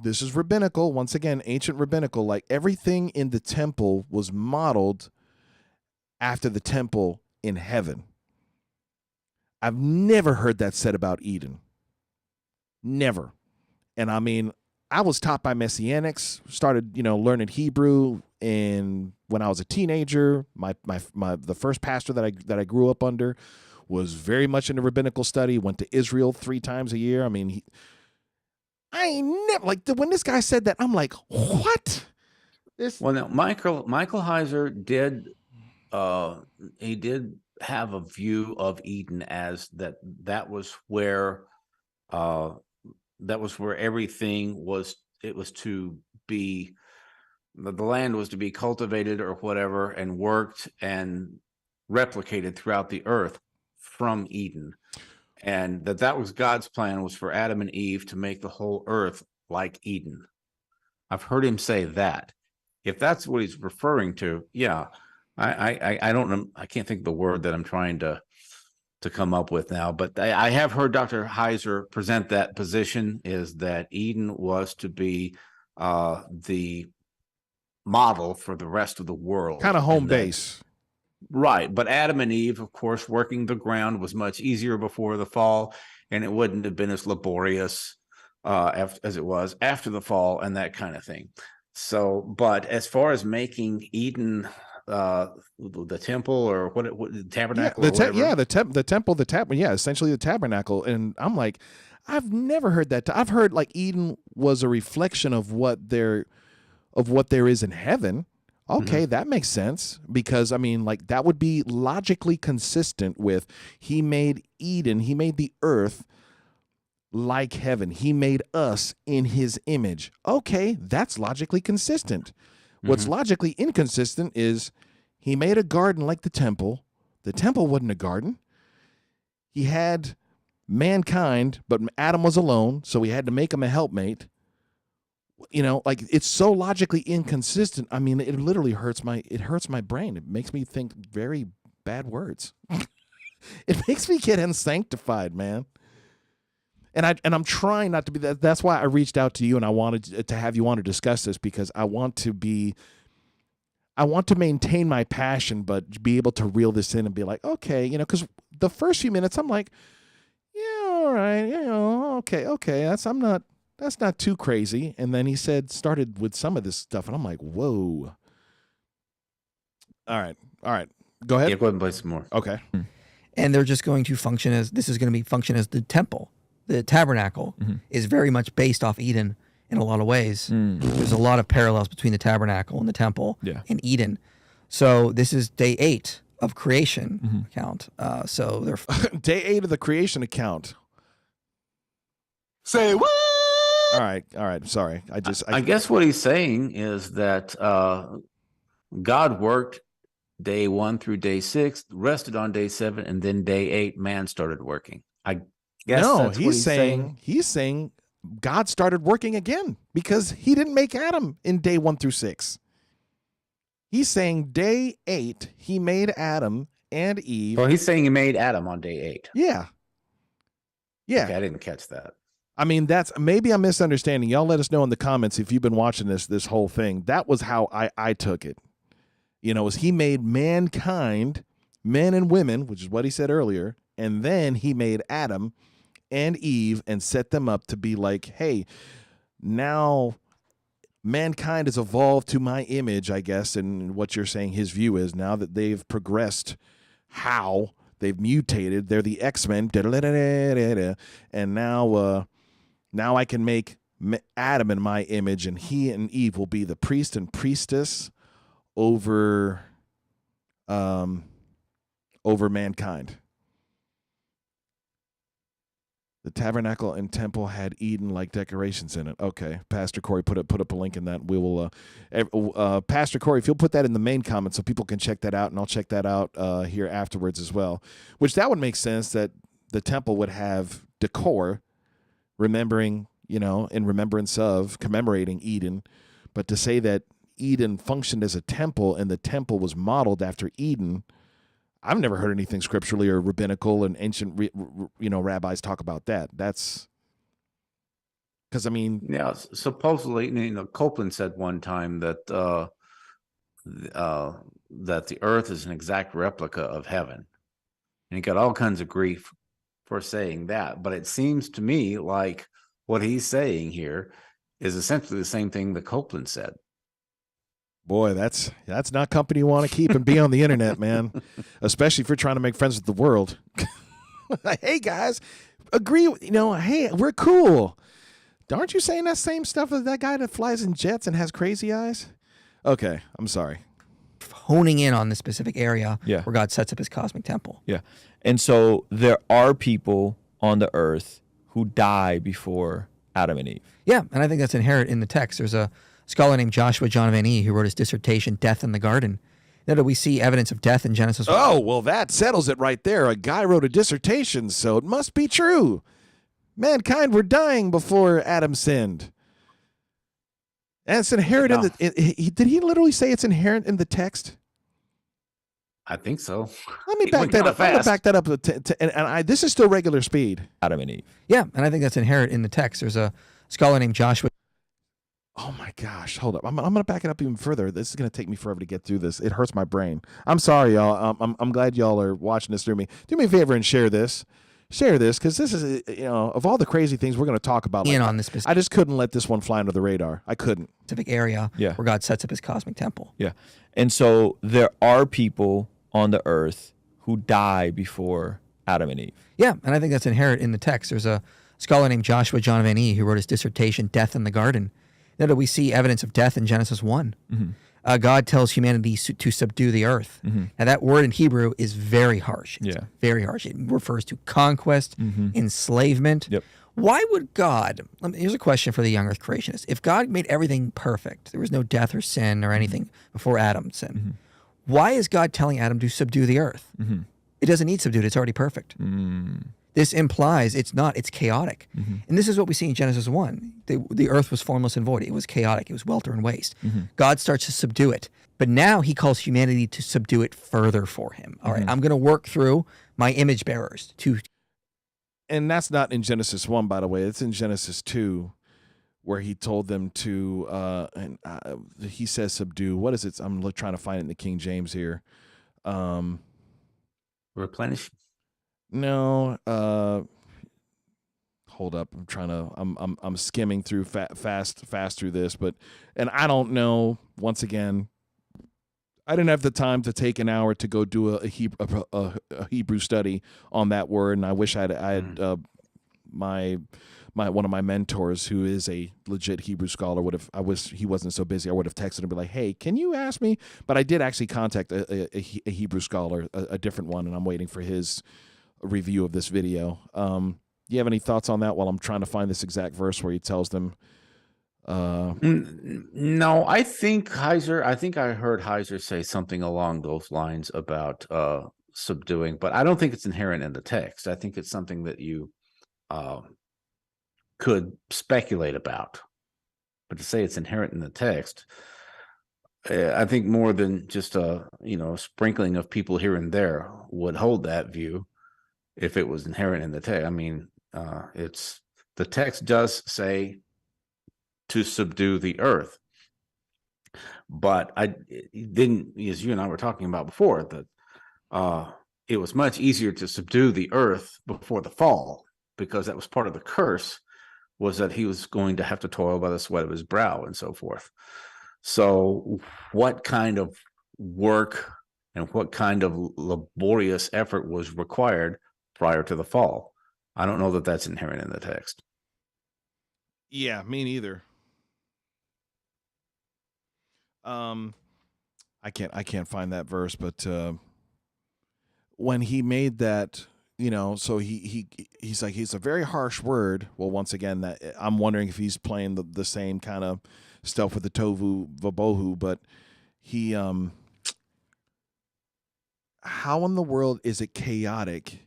This is rabbinical, once again, ancient rabbinical. Like, everything in the temple was modeled after the temple in heaven. I've never heard that said about Eden. Never. And I mean, I was taught by Messianics, started, learning Hebrew, and when I was a teenager, the first pastor that I grew up under was very much into rabbinical study, went to Israel 3 times a year. I mean, I ain't never, like, when this guy said that, I'm like, what? Well, now Michael Heiser did he did have a view of Eden as that was where everything was. It was to be, the land was to be cultivated or whatever, and worked and replicated throughout the earth from Eden, and that was God's plan, was for Adam and Eve to make the whole earth like Eden. I've heard him say that. If that's what he's referring to, yeah. I don't know. I can't think of the word that I'm trying to come up with now, but I have heard Dr. Heiser present that position, is that Eden was to be the model for the rest of the world. Kind of home and that- base. Right. But Adam and Eve, of course, working the ground was much easier before the fall, and it wouldn't have been as laborious as it was after the fall, and that kind of thing. So, but as far as making Eden the temple, or what the tabernacle, the temple, essentially the tabernacle. And I'm like, I've never heard that. I've heard like Eden was a reflection of what there is in heaven. Okay, that makes sense, because I mean, like, that would be logically consistent with, he made Eden, he made the earth like heaven. He made us in his image. Okay, that's logically consistent. What's logically inconsistent is he made a garden like the temple. The temple wasn't a garden. He had mankind, but Adam was alone, so he had to make him a helpmate. Like, it's so logically inconsistent. I mean, it literally hurts my brain. It makes me think very bad words. It makes me get unsanctified, man. And I'm trying not to be that. That's why I reached out to you, and I wanted to have you on to discuss this, because I want to maintain my passion, but be able to reel this in and be like, okay, because the first few minutes I'm like, yeah, all right, okay, that's not too crazy. And then he started with some of this stuff, and I'm like, whoa. All right, go ahead. Yeah, go ahead and play some more. Okay. And they're just going to function as, this is going to be function as the temple. The tabernacle is very much based off Eden in a lot of ways. There's a lot of parallels between the tabernacle and the temple in Eden. So this is day 8 of creation account. So they're Day 8 of the creation account. Say what? All right. Sorry. I guess what he's saying is that God worked day 1 through day 6, rested on day 7, and then day 8, man started working. I guess no, that's what he's saying. He's saying God started working again because he didn't make Adam in day 1 through 6. He's saying day 8, he made Adam and Eve. Well, he's saying he made Adam on day 8. Yeah. Okay, I didn't catch that. I mean, that's maybe I'm misunderstanding. Y'all let us know in the comments if you've been watching this whole thing. That was how I took it. You know, was he made mankind, men and women, which is what he said earlier, and then he made Adam and Eve and set them up to be like, hey, now mankind has evolved to my image, I guess, and what you're saying his view is now that they've progressed, how they've mutated, they're the X-Men, and now I can make Adam in my image, and he and Eve will be the priest and priestess over mankind. The tabernacle and temple had Eden-like decorations in it. Okay, Pastor Corey put up a link in that. We will, Pastor Corey, if you'll put that in the main comments so people can check that out, and I'll check that out here afterwards as well. Which that would make sense that the temple would have decor, remembering, in remembrance of commemorating Eden, but to say that Eden functioned as a temple and the temple was modeled after Eden, I've never heard anything scripturally or rabbinical and ancient, rabbis talk about that. That's because, yeah, supposedly, Copeland said one time that that the earth is an exact replica of heaven, and he got all kinds of grief for saying that. But it seems to me like what he's saying here is essentially the same thing that Copeland said. Boy, that's not company you want to keep and be on the internet, man. Especially if you're trying to make friends with the world. Hey guys, agree. Hey, we're cool. Aren't you saying that same stuff as that guy that flies in jets and has crazy eyes? Okay, I'm sorry. honing in on the specific area Yeah. where God sets up his cosmic temple. Yeah. And so there are people on the earth who die before Adam and Eve. Yeah, and I think that's inherent in the text. There's a scholar named Joshua John Van E who wrote his dissertation, Death in the Garden. That we see evidence of death in Genesis 1. Oh, well, that settles it right there. A guy wrote a dissertation, so it must be true. Mankind were dying before Adam sinned. And it's inherent in the... Did he literally say it's inherent in the text? I think so. Let me back that up. I'm going to back that up. This is still regular speed. Adam and Eve. Yeah, and I think that's inherent in the text. There's a scholar named Joshua. Oh my gosh, hold up. I'm going to back it up even further. This is going to take me forever to get through this. It hurts my brain. I'm sorry, y'all. I'm glad y'all are watching this through me. Do me a favor and share this. Share this, because this is, of all the crazy things we're going to talk about. On this I just couldn't let this one fly under the radar. I couldn't. Specific area Yeah. where God sets up his cosmic temple. Yeah. And so there are people on the earth who die before Adam and Eve. Yeah, and I think that's inherent in the text. There's a scholar named Joshua John Van E who wrote his dissertation, Death in the Garden. That we see evidence of death in Genesis 1. Mm-hmm. God tells humanity to subdue the earth. Mm-hmm. Now, that word in Hebrew is very harsh. It's Yeah. very harsh. It refers to conquest, enslavement. Yep. Why would God, here's a question for the young earth creationists. If God made everything perfect, there was no death or sin or anything before Adam sinned, why is God telling Adam to subdue the earth? It doesn't need subdued. It's already perfect. This implies it's chaotic. And this is what we see in Genesis 1. The earth was formless and void. It was chaotic. It was welter and waste. God starts to subdue it. But now he calls humanity to subdue it further for him. All right, I'm going to work through my image bearers to... And that's not in Genesis 1, by the way. It's in Genesis 2, where he told them to, he says subdue. What is it? I'm trying to find it in the King James here. Replenish. No, hold up. I'm skimming through fast through this, and I don't know. Once again, I didn't have the time to take an hour to go do a Hebrew study on that word, and I wish I had my one of my mentors, who is a legit Hebrew scholar, he wasn't so busy, I would have texted him and be like, hey, can you ask me? But I did actually contact a Hebrew scholar, a different one, and I'm waiting for his review of this video. Do you have any thoughts on that while I'm trying to find this exact verse where he tells them? No, I think I heard Heiser say something along those lines about subduing, but I don't think it's inherent in the text. I think it's something that you could speculate about. But to say it's inherent in the text, I think more than just a sprinkling of people here and there would hold that view if it was inherent in the text. I mean, the text does say to subdue the earth, but I didn't, as you and I were talking about before, that it was much easier to subdue the earth before the fall, because that was part of the curse, was that he was going to have to toil by the sweat of his brow and so forth. So what kind of work and what kind of laborious effort was required prior to the fall? I don't know that that's inherent in the text. Yeah, me neither. I can't find that verse, but when he made that, so he's like, it's a very harsh word. Well, once again, that I'm wondering if he's playing the same kind of stuff with the tovu vabohu, but he how in the world is it chaotic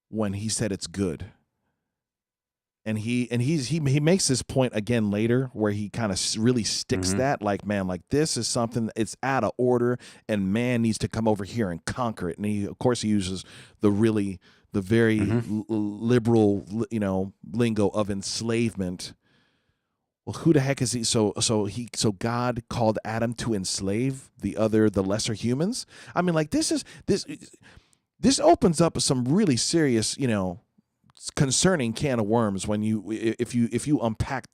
when he said it's good? And he makes this point again later where he kind of really sticks that, like, man, like, this is something, it's out of order, and man needs to come over here and conquer it. And he, of course, he uses the very liberal, lingo of enslavement. Well, who the heck is he? So God called Adam to enslave the lesser humans. I mean, like, this opens up some really serious, concerning can of worms when if you unpack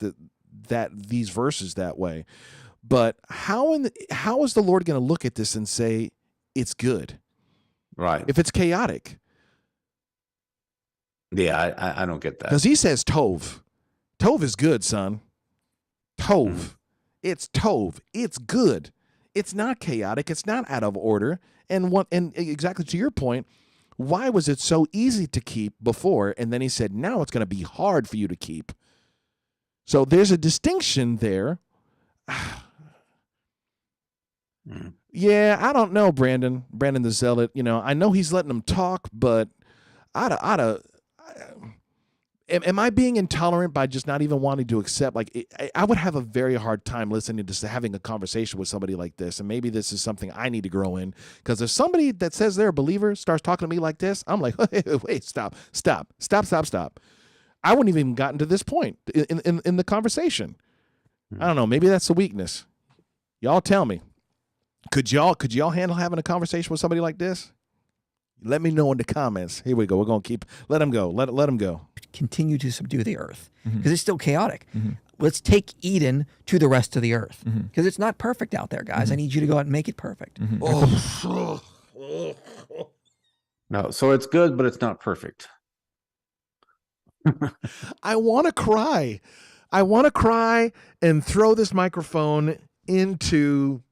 these verses that way. But how is the Lord going to look at this and say it's good, right, if it's chaotic? Yeah, I don't get that, because he says tov is good, son. It's tov, it's good, it's not chaotic, it's not out of order. And exactly to your point, why was it so easy to keep before? And then he said, now it's going to be hard for you to keep. So there's a distinction there. Yeah, I don't know, Brandon the Zealot. I know he's letting them talk, but am I being intolerant by just not even wanting to accept? Like, I would have a very hard time listening to having a conversation with somebody like this. And maybe this is something I need to grow in, because if somebody that says they're a believer starts talking to me like this, I'm like, wait, stop. I wouldn't have even gotten to this point in the conversation. I don't know. Maybe that's a weakness. Y'all tell me. Could y'all handle having a conversation with somebody like this? Let me know in the comments. Here we go. We're going to let him go. Let him go. Continue to subdue the earth, because it's still chaotic. Let's take Eden to the rest of the earth, because it's not perfect out there, guys. I need you to go out and make it perfect. No, so it's good, but it's not perfect. I want to cry. I want to cry and throw this microphone into...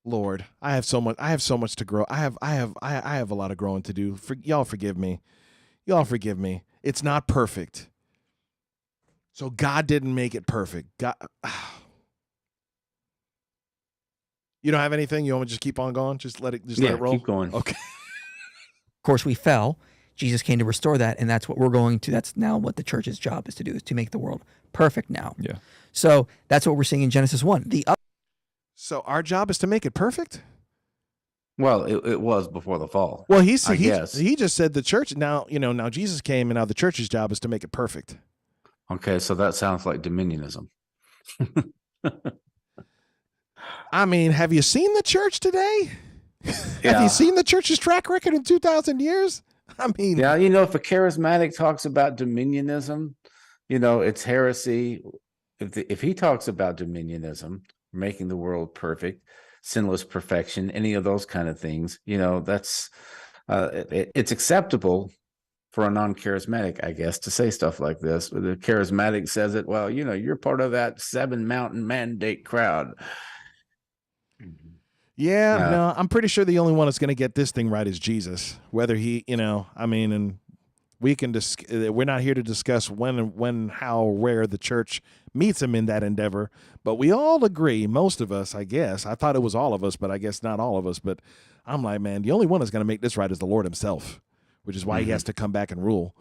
Lord, I have so much to grow. I have a lot of growing to do. Y'all forgive me. It's not perfect. So God didn't make it perfect. God, you don't have anything? You want me to just keep on going? Just let it roll? Keep going. Okay. Of course, we fell. Jesus came to restore that, and that's what we're going to. That's now what the church's job is to do, is to make the world perfect now. Yeah. So that's what we're seeing in Genesis 1. So our job is to make it perfect? Well, it was before the fall. Well, he just said the church, now Jesus came, and now the church's job is to make it perfect. Okay, so that sounds like dominionism. I mean, have you seen the church today? Yeah. Have you seen the church's track record in 2,000 years? I mean... Yeah, if a charismatic talks about dominionism, it's heresy. If he talks about dominionism, making the world perfect, sinless perfection, any of those kind of things, that's it's acceptable for a non-charismatic, I guess, to say stuff like this. But the charismatic says it, well, you're part of that 7 Mountain Mandate crowd. Yeah, Yeah. no, I'm pretty sure the only one that's going to get this thing right is Jesus. Whether he, and we can we're not here to discuss when, how, where the church meets him in that endeavor, but we all agree, most of us, I guess. I thought it was all of us, but I guess not all of us. But I'm like, man, the only one that's going to make this right is the Lord himself, which is why he has to come back and rule.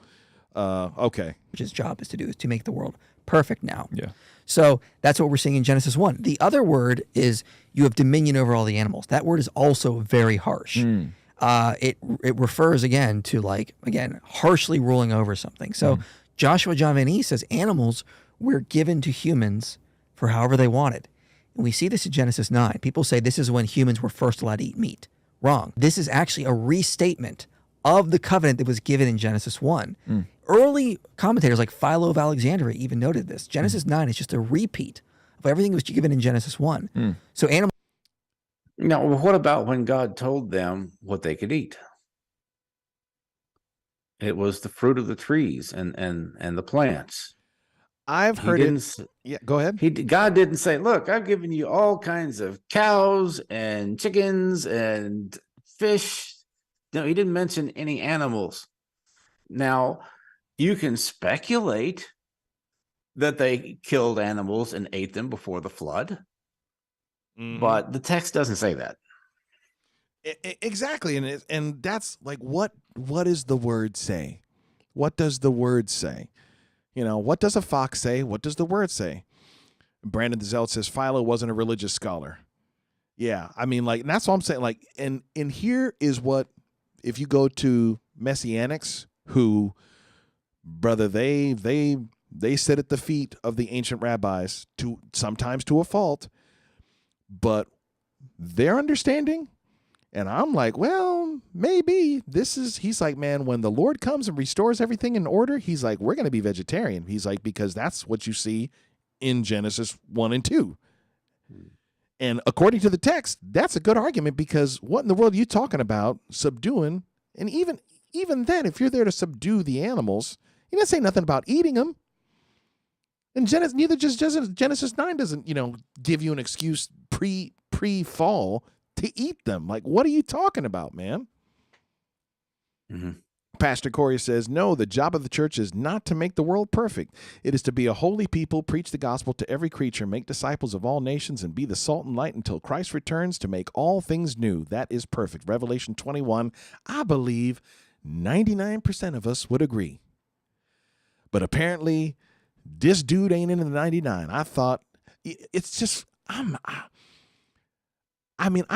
Okay. Which his job is to do, is to make the world perfect now. Yeah. So that's what we're seeing in Genesis 1. The other word is you have dominion over all the animals. That word is also very harsh. It refers again to harshly ruling over something. So Joshua John Van E says animals were given to humans for however they wanted. And we see this in Genesis 9. People say this is when humans were first allowed to eat meat. Wrong. This is actually a restatement of the covenant that was given in Genesis 1. Early commentators like Philo of Alexandria even noted this. Genesis 9 is just a repeat of everything that was given in Genesis 1. So animals. Now, what about when God told them what they could eat? It was the fruit of the trees and the plants. I've heard it. Yeah, go ahead. God didn't say, look, I've given you all kinds of cows and chickens and fish. No, he didn't mention any animals. Now, you can speculate that they killed animals and ate them before the flood, but the text doesn't say that. Exactly, and that's like what does the word say? What does the word say? What does a fox say? What does the word say? Brandon the Zealot says Philo wasn't a religious scholar. Yeah, I mean, and that's what I'm saying. And here is what, if you go to Messianics, who, brother, they sit at the feet of the ancient rabbis, sometimes to a fault, but their understanding. And I'm like, well, maybe he's like, man, when the Lord comes and restores everything in order, he's like, we're going to be vegetarian. He's like, because that's what you see in Genesis 1 and 2. And according to the text, that's a good argument, because what in the world are you talking about subduing? And even then, if you're there to subdue the animals, you didn't say nothing about eating them. And Genesis 9 doesn't, give you an excuse pre-fall to eat them. Like, what are you talking about, man? Pastor Corey says, no, the job of the church is not to make the world perfect. It is to be a holy people, preach the gospel to every creature, make disciples of all nations, and be the salt and light until Christ returns to make all things new. That is perfect. Revelation 21, I believe 99% of us would agree. But apparently, this dude ain't into the 99. I thought, it's just, I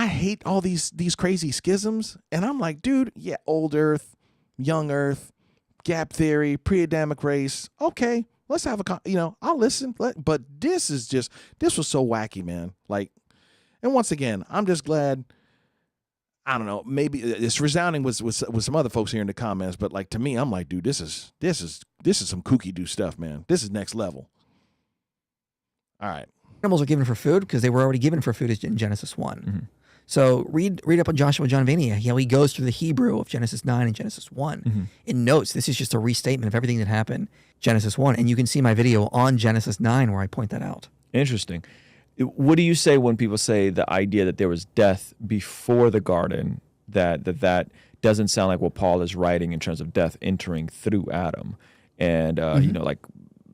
hate all these crazy schisms, and I'm like, dude, yeah, old earth, young earth, gap theory, pre-Adamic race. Okay, let's have I'll listen. But this was so wacky, man. And once again, I'm just glad. I don't know, maybe it's resounding with some other folks here in the comments, but to me, I'm like, dude, this is some kooky do stuff, man. This is next level. All right. Animals are given for food because they were already given for food in Genesis 1. So read up on Joshua John Van E, how he goes through the Hebrew of Genesis 9 and Genesis 1. It notes this is just a restatement of everything that happened Genesis 1. And you can see my video on Genesis 9 where I point that out. Interesting. What do you say when people say the idea that there was death before the garden, that doesn't sound like what Paul is writing in terms of death entering through Adam? And,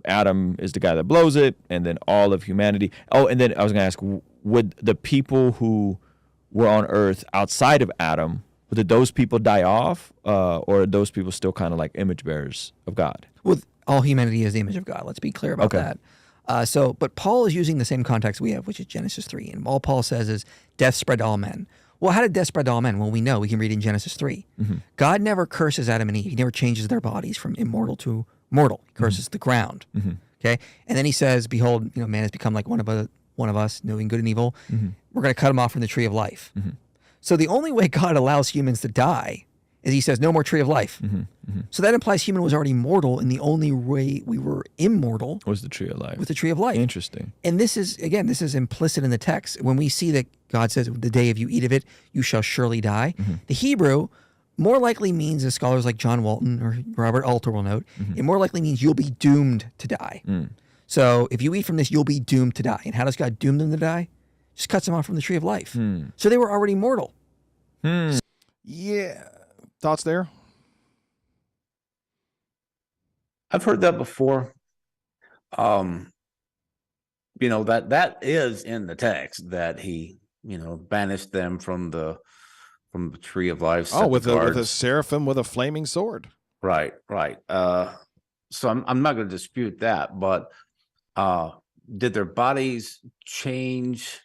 Adam is the guy that blows it, and then all of humanity. Oh, and then I was going to ask, would the people who were on earth outside of Adam, did those people die off, or are those people still kind of like image bearers of God? Well, all humanity is the image of God. Let's be clear about that. But Paul is using the same context we have, which is Genesis 3. And all Paul says is death spread to all men. Well, how did death spread to all men? Well, we know. We can read in Genesis 3. God never curses Adam and Eve. He never changes their bodies from immortal to mortal. He curses the ground. Okay? And then he says, behold, man has become like one of us, knowing good and evil. We're going to cut him off from the tree of life. So the only way God allows humans to die is he says, no more tree of life. So that implies human was already mortal, and the only way we were immortal was the tree of life. Was the tree of life. Interesting. And this is implicit in the text. When we see that God says, the day if you eat of it, you shall surely die. The Hebrew more likely means, as scholars like John Walton or Robert Alter will note, it more likely means you'll be doomed to die. So if you eat from this, you'll be doomed to die. And how does God doom them to die? Just cuts them off from the tree of life. So they were already mortal. Yeah. Thoughts there? I've heard that before. That is in the text, that he, banished them from the tree of life. Oh, with a seraphim with a flaming sword. Right. So I'm not going to dispute that, but did their bodies change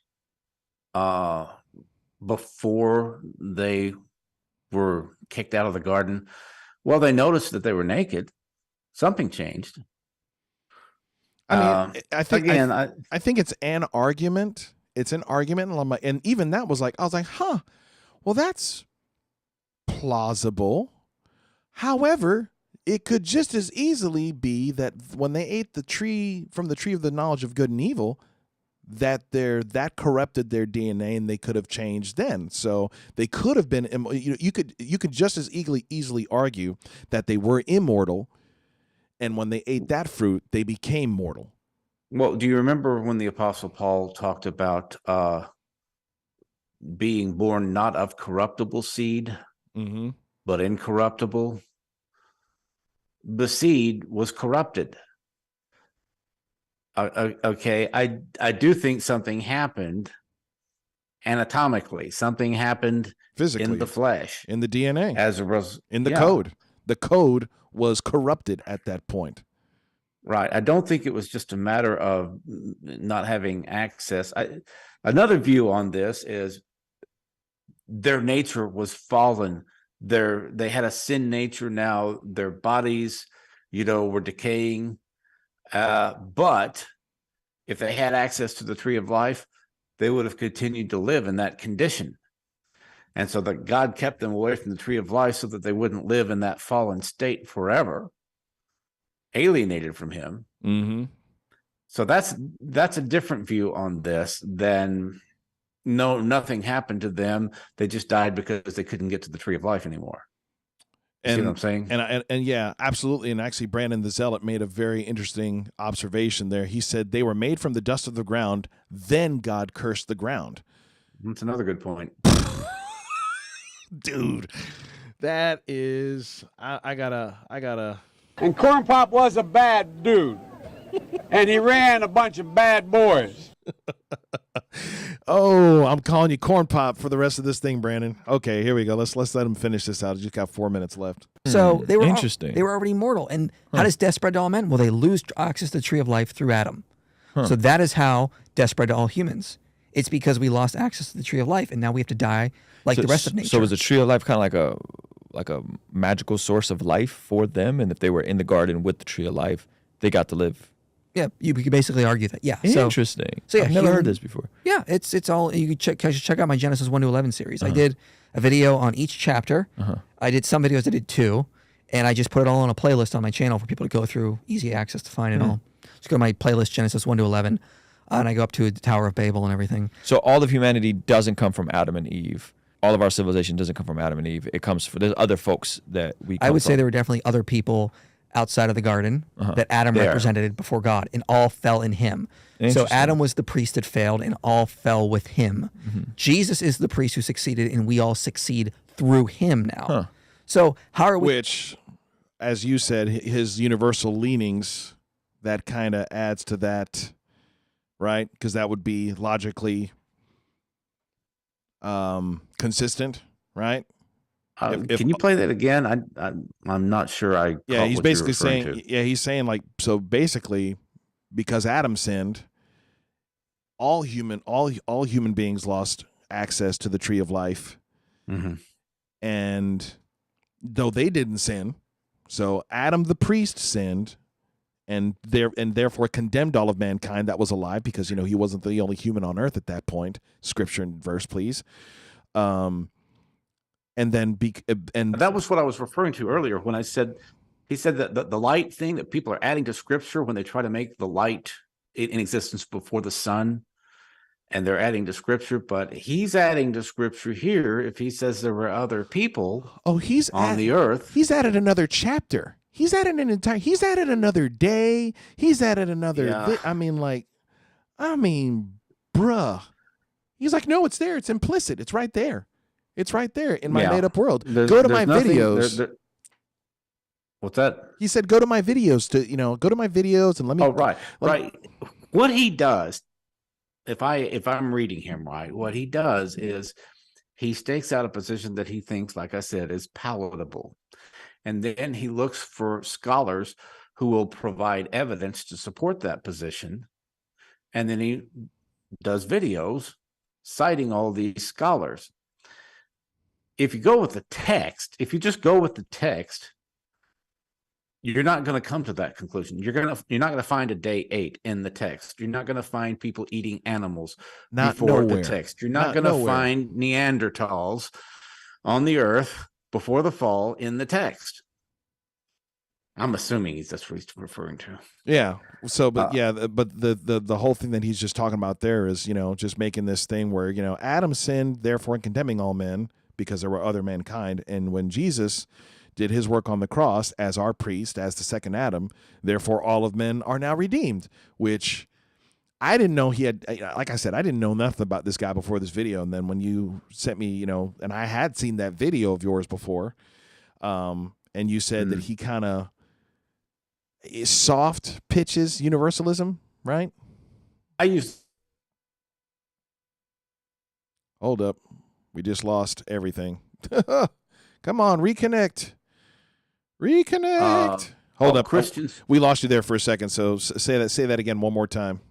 before they were kicked out of the garden? Well, they noticed that they were naked. Something changed. I mean, I think it's an argument. It's an argument, and even that was like, I was like, huh, well, that's plausible. However, it could just as easily be that when they ate from the tree of the knowledge of good and evil, that corrupted their DNA, and they could have changed then. So they could have been. You could just as easily argue that they were immortal, and when they ate that fruit, they became mortal. Well, do you remember when the Apostle Paul talked about being born not of corruptible seed, but incorruptible? The seed was corrupted. Okay, I do think something happened anatomically. Something happened physically in the flesh, in the DNA, as a result, in the code. The code was corrupted at that point. Right. I don't think it was just a matter of not having access. Another view on this is their nature was fallen. They had a sin nature now. Their bodies, were decaying. But if they had access to the tree of life, they would have continued to live in that condition. And so that God kept them away from the tree of life so that they wouldn't live in that fallen state forever, alienated from him. So that's a different view on this than nothing happened to them. They just died because they couldn't get to the tree of life anymore. See what I'm saying? And yeah, absolutely. And actually, Brandon the Zealot made a very interesting observation there. He said they were made from the dust of the ground, then God cursed the ground. That's another good point. Dude, that is, I gotta. And Corn Pop was a bad dude. And he ran a bunch of bad boys. Oh, I'm calling you Corn Pop for the rest of this thing, Brandon. Okay, here we go. Let's let him finish this out. He's just got 4 minutes left. So they were interesting. They were already mortal. And how does death spread to all men? Well, they lose access to the tree of life through Adam. So that is how death spread to all humans. It's because we lost access to the tree of life, and now we have to die like the rest of nature. So was the tree of life kind of like a magical source of life for them? And if they were in the garden with the tree of life, they got to live. Yeah, you could basically argue that. Yeah, interesting. So yeah, I've never heard this before. Yeah, it's all you can check out my Genesis 1-11 series. I did a video on each chapter. I did some videos. I did 2, and I just put it all on a playlist on my channel for people to go through, easy access to find it all. Just go to my playlist Genesis 1-11, and I go up to the Tower of Babel and everything. So all of humanity doesn't come from Adam and Eve. All of our civilization doesn't come from Adam and Eve. It comes from there's other folks that we. I would say there were definitely other people outside of the garden that Adam represented before God, and all fell in him. So Adam was the priest that failed, and all fell with him. Jesus is the priest who succeeded, and we all succeed through him now. So how are we? Which, as you said, his universal leanings, that kind of adds to that, right? Because that would be logically consistent, right? Can you play that again? I'm not sure. He's basically saying. Yeah, he's saying like so. Basically, because Adam sinned, all human beings lost access to the tree of life, and though they didn't sin, so Adam the priest sinned, and therefore condemned all of mankind that was alive because he wasn't the only human on earth at that point. Scripture and verse, please. And then and that was what I was referring to earlier when I said he said that the light thing that people are adding to Scripture when they try to make the light in existence before the sun, and they're adding to scripture, but he's adding to scripture here if he says there were other people on the earth. He's added another chapter. He's added another day. He's added another. Yeah. Bruh. He's like, no, it's there. It's implicit. It's right there. It's right there in my made up world. Go to my videos. What's that? He said, go to my videos go to my videos and let me. Oh, right. What he does, if I'm reading him right, what he does is he stakes out a position that he thinks, like I said, is palatable. And then he looks for scholars who will provide evidence to support that position. And then he does videos citing all these scholars. If you go with the text, if you just go with the text, you're not going to come to that conclusion. You're not going to find a day 8 in the text. You're not going to find people eating animals before the text. You're not going to find Neanderthals on the earth before the fall in the text. I'm assuming that's what he's referring to. Yeah. So, but the whole thing that he's just talking about there is, just making this thing where, Adam sinned, therefore condemning all men because there were other mankind. And when Jesus did his work on the cross as our priest, as the second Adam, therefore all of men are now redeemed, which I didn't know he had. Like I said, I didn't know nothing about this guy before this video. And then when you sent me, and I had seen that video of yours before, and you said that he kind of soft pitches universalism, right? Hold up. We just lost everything. Come on, reconnect. Hold up, Christians. We lost you there for a second. So say that again one more time.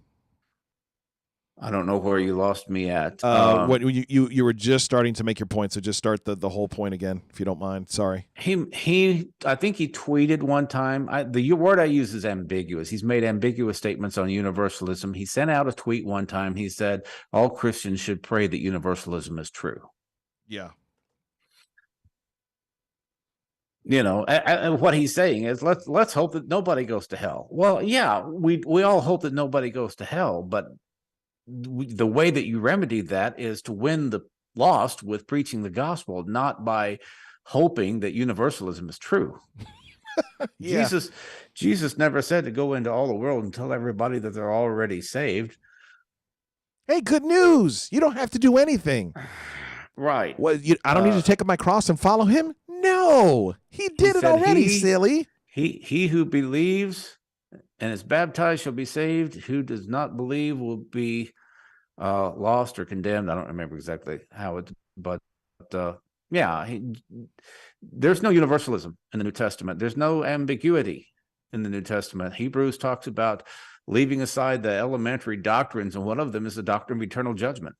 I don't know where you lost me at. What you were just starting to make your point, so just start the whole point again, if you don't mind. Sorry. I think he tweeted one time. The word I use is ambiguous. He's made ambiguous statements on universalism. He sent out a tweet one time. He said all Christians should pray that universalism is true. Yeah. What he's saying is let's hope that nobody goes to hell. Well, yeah, we all hope that nobody goes to hell, but the way that you remedy that is to win the lost with preaching the gospel, not by hoping that universalism is true. Yeah. Jesus never said to go into all the world and tell everybody that they're already saved. Hey, good news. You don't have to do anything. Right. Well, I don't need to take up my cross and follow him? No. He did it already, silly. He who believes and is baptized shall be saved. Who does not believe will be lost or condemned. I don't remember exactly how it, but there's no universalism in the New Testament. There's no ambiguity in the New Testament. Hebrews talks about leaving aside the elementary doctrines, and one of them is the doctrine of eternal judgment.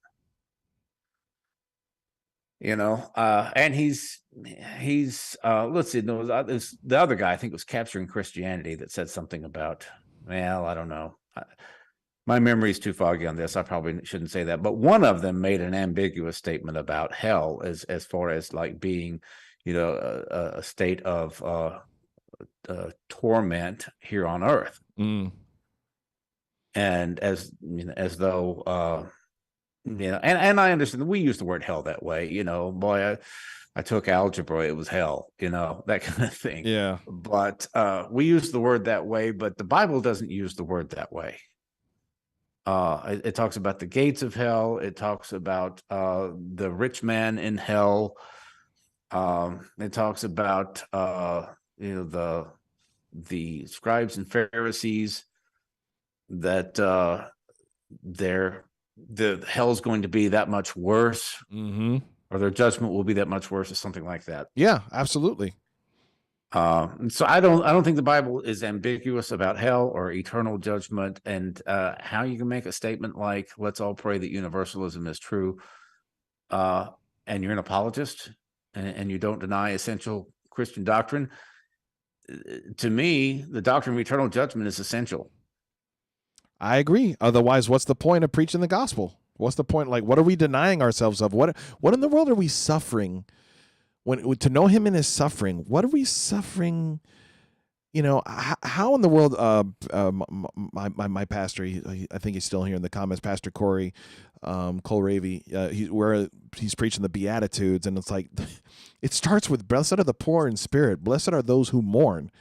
And he's let's see, the other guy I think was Capturing Christianity that said something about, well, I don't know. My memory is too foggy on this. I probably shouldn't say that, but one of them made an ambiguous statement about hell as far as like being, a state of torment here on earth. And as though, and I understand we use the word hell that way, boy, I took algebra, it was hell, that kind of thing. Yeah. But we use the word that way, but the Bible doesn't use the word that way. It talks about the gates of hell. It talks about the rich man in hell. It talks about the scribes and Pharisees that the hell's going to be that much worse, or their judgment will be that much worse, or something like that. Yeah, absolutely. So I don't think the Bible is ambiguous about hell or eternal judgment, and how you can make a statement like, let's all pray that universalism is true, and you're an apologist and you don't deny essential Christian doctrine. To me, the doctrine of eternal judgment is essential. I agree. Otherwise, what's the point of preaching the gospel? What's the point? Like, what are we denying ourselves of? What in the world are we suffering? When to know him in his suffering, what are we suffering how in the world? My pastor, I think he's still here in the comments. Pastor Corey Kohlrabi, he's preaching the Beatitudes, and it's like, it starts with blessed are the poor in spirit, blessed are those who mourn.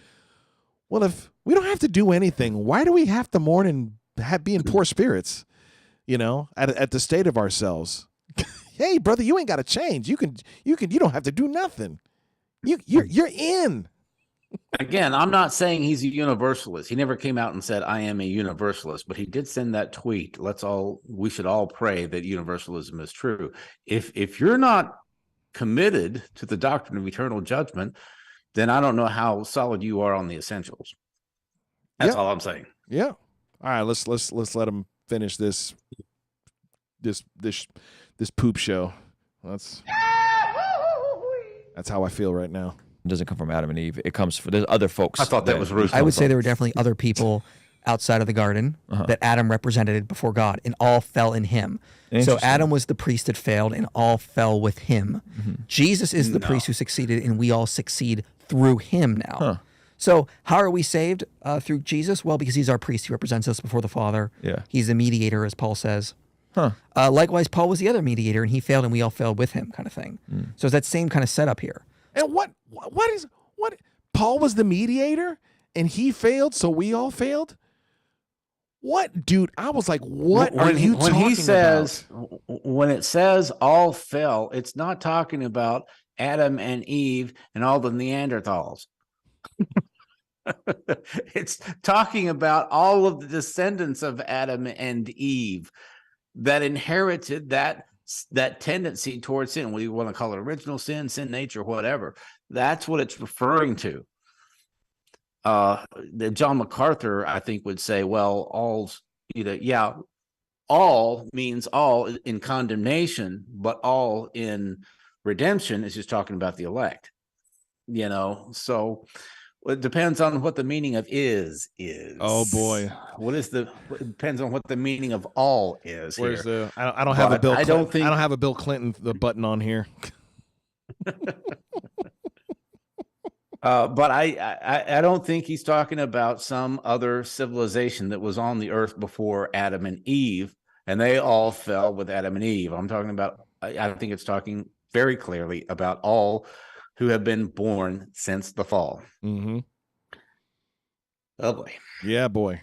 Well, if we don't have to do anything, why do we have to mourn and be in poor spirits? At the state of ourselves. Hey, brother, you ain't got to change. You don't have to do nothing. You're in. Again, I'm not saying he's a universalist. He never came out and said, I am a universalist, but he did send that tweet. We should all pray that universalism is true. If you're not committed to the doctrine of eternal judgment, then I don't know how solid you are on the essentials. That's all I'm saying. Yeah. All right, let's let him finish this poop show. That's how I feel right now. It doesn't come from Adam and Eve. It comes from there's other folks. I thought that was Ruth. I would say there were definitely other people outside of the garden that Adam represented before God, and all fell in him. So Adam was the priest that failed, and all fell with him. Jesus is the priest who succeeded, and we all succeed through him now. So how are we saved through Jesus? Well, because he's our priest. He represents us before the Father. Yeah. He's the mediator, as Paul says. Likewise, Paul was the other mediator, and he failed, and we all failed with him, kind of thing. So it's that same kind of setup here. And what Paul was the mediator and he failed, so we all failed? What, dude? I was like, what are you talking when he says, about? When it says all fell, it's not talking about Adam and Eve and all the Neanderthals. It's talking about all of the descendants of Adam and Eve that inherited that tendency towards sin. Whether you want to call it original sin nature, whatever. That's what it's referring to. John MacArthur, I think, would say, well, all means all in condemnation, but all in redemption is just talking about the elect. So it depends on what the meaning of is. Oh boy, it depends on what the meaning of all is. Where's here. I don't have a Bill. I don't have a Bill Clinton button on here. But I don't think he's talking about some other civilization that was on the earth before Adam and Eve, and they all fell with Adam and Eve. I'm talking about. I think it's talking very clearly about all who have been born since the fall. Mm-hmm. Oh boy. Yeah, boy.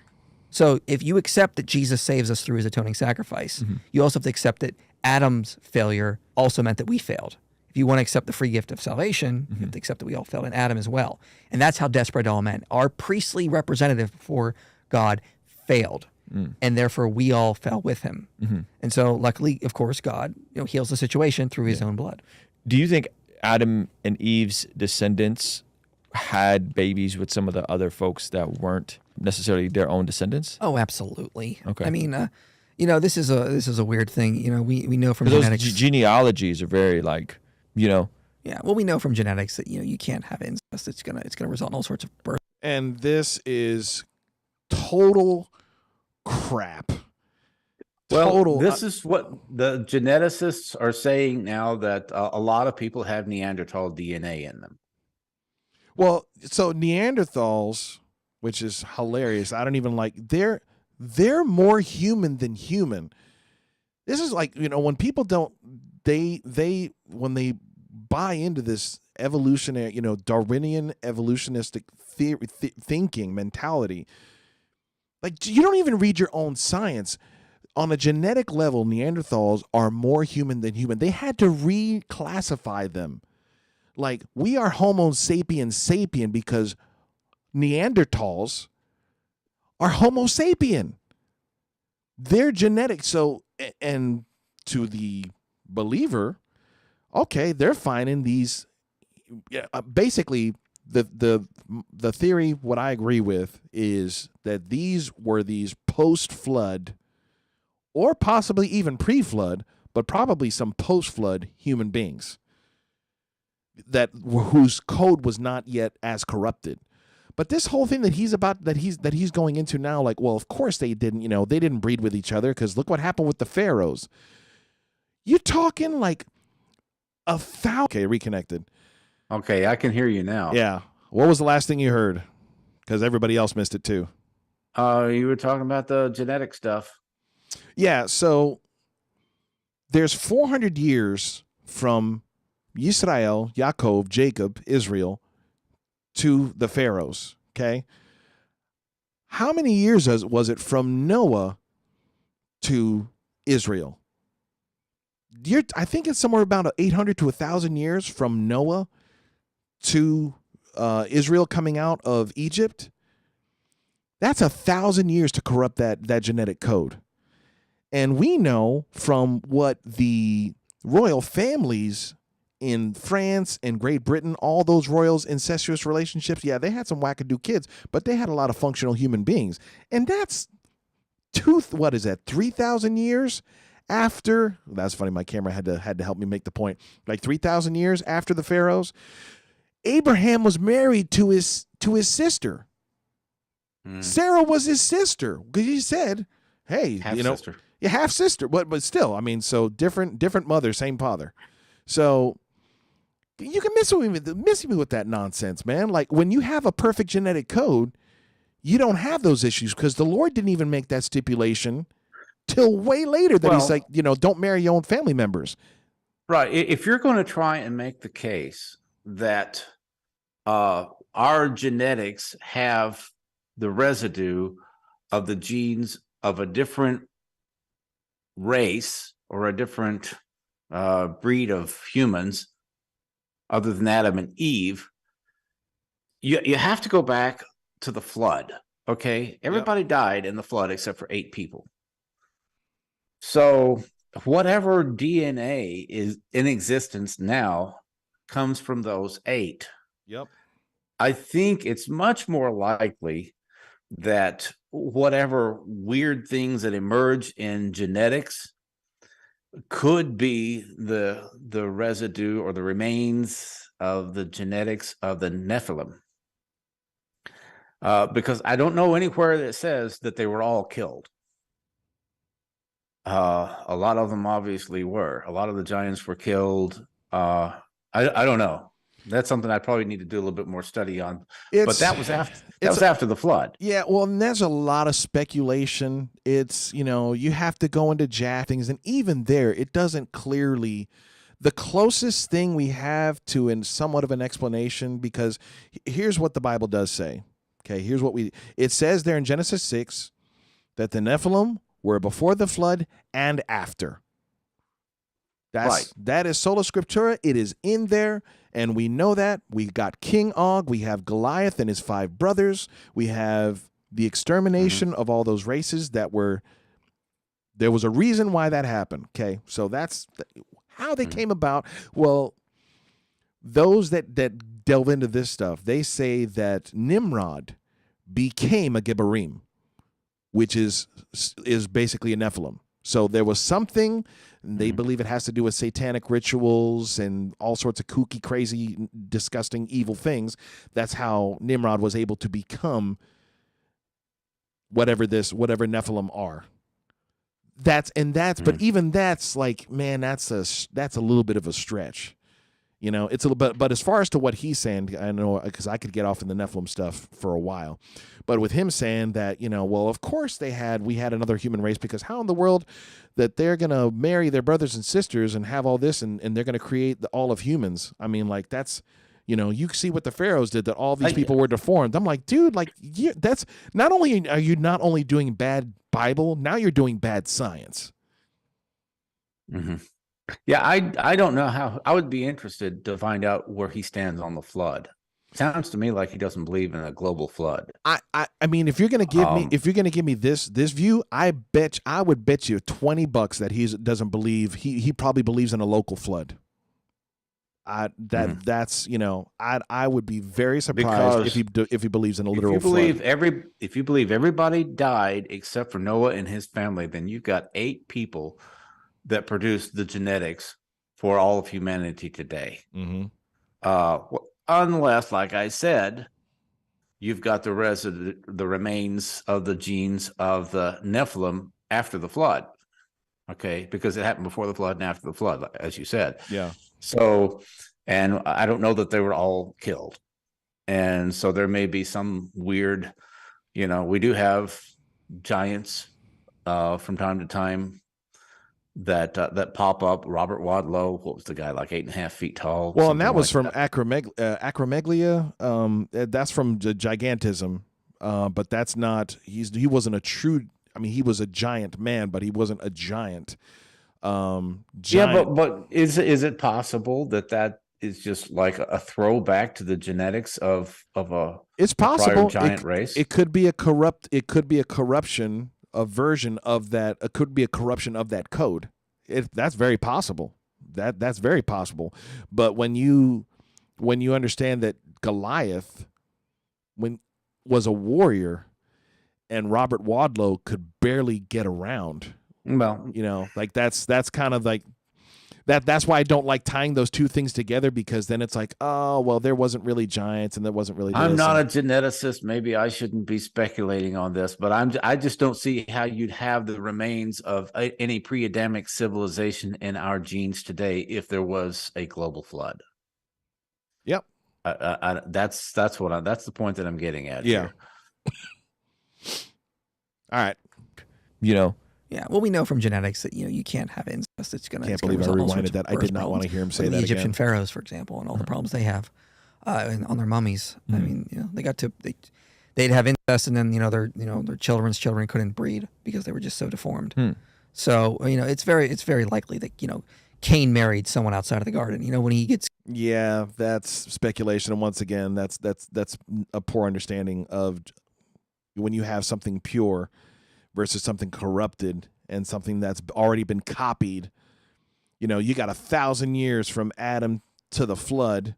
So if you accept that Jesus saves us through his atoning sacrifice, you also have to accept that Adam's failure also meant that we failed. If you want to accept the free gift of salvation, you have to accept that we all failed in Adam as well. And that's how desperate all men. Our priestly representative before God failed. And therefore we all fell with him. And so luckily, of course, God heals the situation through his own blood. Do you think Adam and Eve's descendants had babies with some of the other folks that weren't necessarily their own descendants? Oh, absolutely. Okay. I mean, this is a weird thing. We know from Those genetics. genealogies are very Yeah, well, we know from genetics that you can't have incest. It's gonna result in all sorts of birth. And this is total crap. Well, this is what the geneticists are saying now, that a lot of people have Neanderthal DNA in them. Well, so Neanderthals, which is hilarious. I don't even like. They're more human than human. This is like when people don't when they buy into this evolutionary Darwinian evolutionistic theory, thinking mentality. Like, you don't even read your own science. On a genetic level, Neanderthals are more human than human. They had to reclassify them. Like, we are Homo sapiens sapien because Neanderthals are Homo sapien. They're genetic. So, and to the believer, okay, they're finding these. Basically, the theory, what I agree with, is that these were post-flood, or possibly even pre-flood, but probably some post-flood human beings whose code was not yet as corrupted. But this whole thing that he's going into now, like, well, of course they didn't breed with each other because look what happened with the pharaohs. You're talking like okay, reconnected. Okay, I can hear you now. Yeah. What was the last thing you heard? because everybody else missed it too. You were talking about the genetic stuff. Yeah, so there's 400 years from Yisrael, Yaakov, Jacob, Israel, to the pharaohs, okay? How many years was it from Noah to Israel? I think it's somewhere about 800 to 1,000 years from Noah to Israel coming out of Egypt. That's 1,000 years to corrupt that genetic code. And we know from what the royal families in France and Great Britain, all those royals' incestuous relationships, yeah, they had some wackadoo kids, but they had a lot of functional human beings. And that's 3,000 years after? That's funny, my camera had to help me make the point. Like 3,000 years after the pharaohs, Abraham was married to his sister. Sarah was his sister, because he said, hey, Half-sister. Yeah, half sister, but still, I mean, so different mother, same father. So you can miss me with that nonsense, man. Like when you have a perfect genetic code, you don't have those issues because the Lord didn't even make that stipulation till way later that he's like, don't marry your own family members. Right. If you're going to try and make the case that our genetics have the residue of the genes of a different race or a different breed of humans other than Adam and Eve, you have to go back to the flood. Okay, everybody died in the flood except for 8 people. So whatever DNA is in existence now comes from those 8. Yep. I think it's much more likely that whatever weird things that emerge in genetics could be the residue or the remains of the genetics of the Nephilim. Because I don't know anywhere that says that they were all killed. A lot of them obviously were. A lot of the giants were killed. I don't know. That's something I probably need to do a little bit more study on. But that was after the flood. Yeah, well, and there's a lot of speculation. It's, you have to go into things, and even there, it doesn't clearly. The closest thing we have to somewhat of an explanation, because here's what the Bible does say. Okay, here's what it says there in Genesis 6 that the Nephilim were before the flood and after. That is sola scriptura. It is in there, and we know that. We got King Og, we have Goliath and his 5 brothers, we have the extermination of all those races there was a reason why that happened. Okay, so that's how they came about. Well, those that delve into this stuff, they say that Nimrod became a Gibborim, which is basically a Nephilim. So there was something, they believe it has to do with satanic rituals and all sorts of kooky, crazy, disgusting, evil things. That's how Nimrod was able to become whatever Nephilim are. But even that's like, man, that's a little bit of a stretch. It's a little bit, but as far as to what he's saying, I know, because I could get off in the Nephilim stuff for a while, but with him saying that, well, of course we had another human race, because how in the world that they're going to marry their brothers and sisters and have all this, and they're going to create all of humans. I mean, like, that's, you see what the pharaohs did, that all these people were deformed. I'm like, dude, like, that's not only are you not only doing bad Bible, now you're doing bad science. Mm-hmm. Yeah, I don't know how. I would be interested to find out where he stands on the flood. Sounds to me like he doesn't believe in a global flood. I mean, if you're gonna give me this view, I would bet you $20 that he doesn't believe. He probably believes in a local flood. That's I would be very surprised if he believes in a literal flood. If you believe everybody died except for Noah and his family, then you've got 8 people that produced the genetics for all of humanity today. Unless, like I said, you've got the remains of the genes of the Nephilim after the flood. Okay, because it happened before the flood and after the flood, as you said. Yeah. So, and I don't know that they were all killed. And so there may be some weird, we do have giants from time to time that pop up. Robert Wadlow, what was the guy, like 8.5 feet tall? Well, and that something was like from acromegalia. That's from the gigantism, but that's not. He wasn't a true. I mean, he was a giant man, but he wasn't a giant. Yeah, Giant. but is it possible that is just like a throwback to the genetics of It's a prior possible. giant race? It could be a corruption, a version of that. It could be a corruption of that code. That's very possible. That's very possible. But when you understand that Goliath was a warrior, and Robert Wadlow could barely get around. Well, like that's kind of like that. That's why I don't like tying those two things together, because then it's like, oh, well, there wasn't really giants and there wasn't really. I'm not a geneticist. Maybe I shouldn't be speculating on this, but I just don't see how you'd have the remains of any pre-Adamic civilization in our genes today if there was a global flood. Yep. That's the point that I'm getting at. Yeah. All right. Yeah, well, we know from genetics that you can't have incest. It's gonna. Can't believe I rewinded that. I did not want to hear him say that. The Egyptian again. pharaohs, for example, and all the problems they have on their mummies. I mean, they'd have incest, and then their children's children couldn't breed because they were just so deformed. So it's very likely that Cain married someone outside of the garden. When he gets. Yeah, that's speculation, and once again, that's a poor understanding of when you have something pure versus something corrupted and something that's already been copied. You got 1,000 years from Adam to the flood.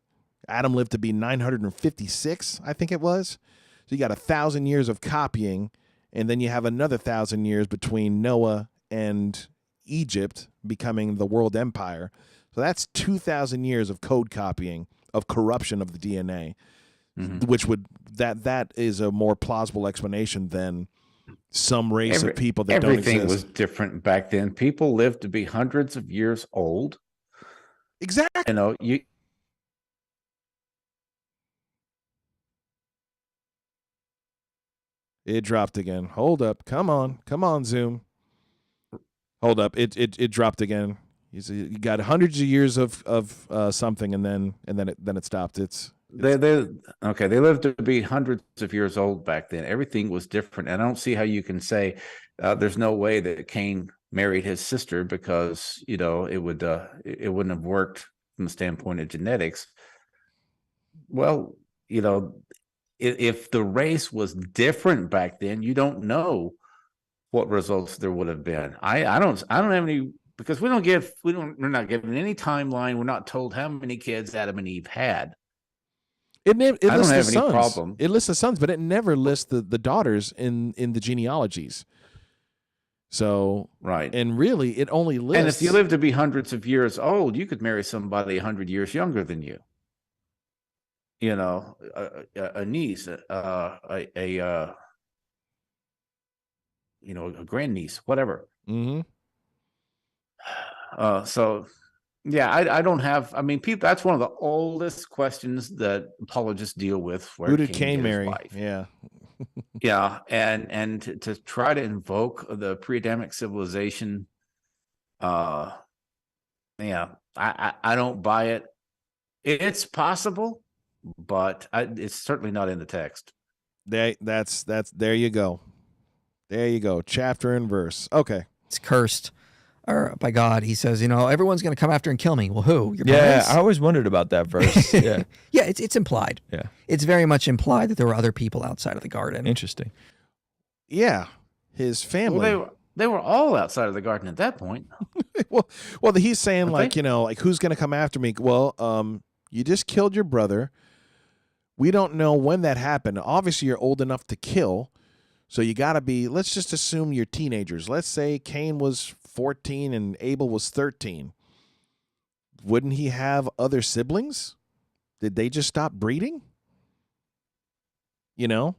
Adam lived to be 956, I think it was. So you got 1,000 years of copying, and then you have another 1,000 years between Noah and Egypt becoming the world empire. So that's 2,000 years of code copying, of corruption of the DNA, which that is a more plausible explanation than some race of people that don't exist. Everything was different back then. People lived to be hundreds of years old. Exactly. It dropped again. Hold up. Come on, Zoom. Hold up. It dropped again. You got hundreds of years of something, and then it stopped. They lived to be hundreds of years old back then. Everything was different. And I don't see how you can say there's no way that Cain married his sister, because it wouldn't have worked from the standpoint of genetics. Well, if the race was different back then, you don't know what results there would have been. I don't have any, because we're not given any timeline. We're not told how many kids Adam and Eve had. It I don't lists have the any sons. problem. It lists the sons, but it never lists the daughters in the genealogies. So right, and really, it only lists. And if you live to be hundreds of years old, you could marry somebody 100 years younger than you. A niece, a grandniece, whatever. So. Yeah, I don't have. I mean, people. That's one of the oldest questions that apologists deal with. Who did Cain marry? Yeah, yeah, and to try to invoke the pre-Adamic civilization. Yeah, I don't buy it. It's possible, but it's certainly not in the text. That's there you go. There you go. Chapter and verse. Okay, it's cursed. Or by God, he says, everyone's going to come after and kill me. Well, who? Your parents? I always wondered about that verse. Yeah, yeah, it's implied. Yeah, it's very much implied that there were other people outside of the garden. Interesting. Yeah, his family. Well, they were all outside of the garden at that point. well, he's saying like who's going to come after me? Well, you just killed your brother. We don't know when that happened. Obviously, you're old enough to kill, so you got to be. Let's just assume you're teenagers. Let's say Cain was 14 and Abel was 13. Wouldn't he have other siblings? Did they just stop breeding? I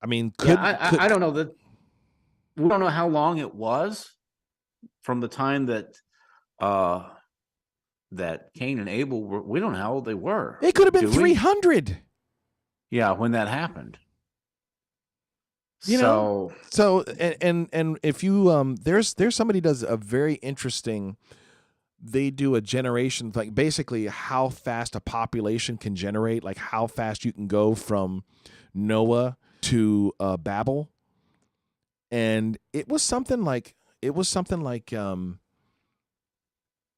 mean, I don't know that. We don't know how long it was from the time that that Cain and Abel were, we don't know how old they were. It could have been Do we? 300. Yeah, when that happened. You know? So and if you there's somebody does a very interesting, they do a generation, like basically how fast a population can generate, like how fast you can go from Noah to Babel. And it was something like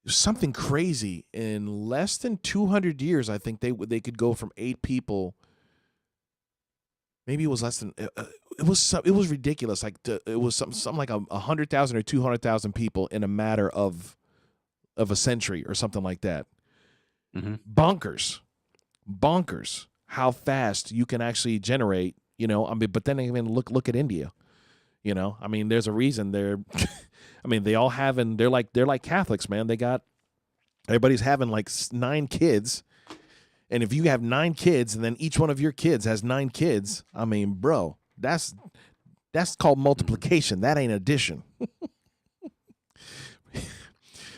something crazy. In less than 200 years, I think they could go from 8 people. Maybe it was less than. It was ridiculous. Like it was something like 100,000 or 200,000 people in a matter of a century or something like that. Mm-hmm. Bonkers. How fast you can actually generate. You know, I mean, but then even look at India. You know, I mean, there's a reason they're. I mean, they all having. They're like Catholics, man. Everybody's having like 9 kids. And if you have 9 kids and then each one of your kids has 9 kids, I mean, bro, that's called multiplication. That ain't addition.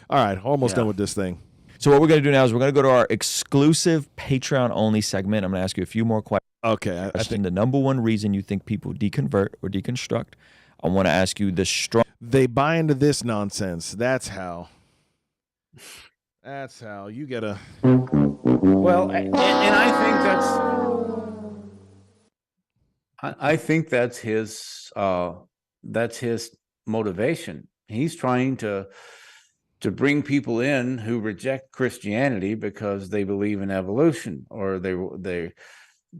All right, almost done with this thing. So what we're going to do now is we're going to go to our exclusive Patreon-only segment. I'm going to ask you a few more questions. Okay. I think the number one reason you think people deconvert or deconstruct. I want to ask you the strong. They buy into this nonsense. That's how. You gotta. Well, and I think that's his motivation. He's trying to bring people in who reject Christianity because they believe in evolution, or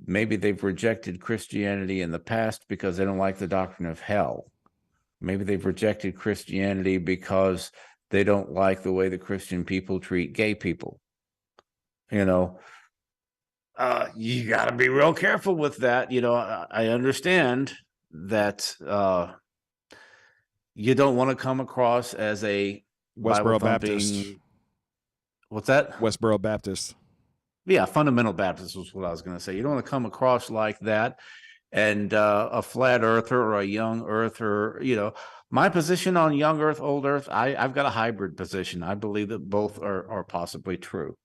maybe they've rejected Christianity in the past because they don't like the doctrine of hell. Maybe they've rejected Christianity because they don't like the way the Christian people treat gay people. You know, you got to be real careful with that. You know, I understand that you don't want to come across as a Westboro Baptist. What's that? Westboro Baptist. Yeah, fundamental Baptist was what I was going to say. You don't want to come across like that. And a flat earther or a young earther, you know, my position on young earth, old earth, I've got a hybrid position. I believe that both are possibly true,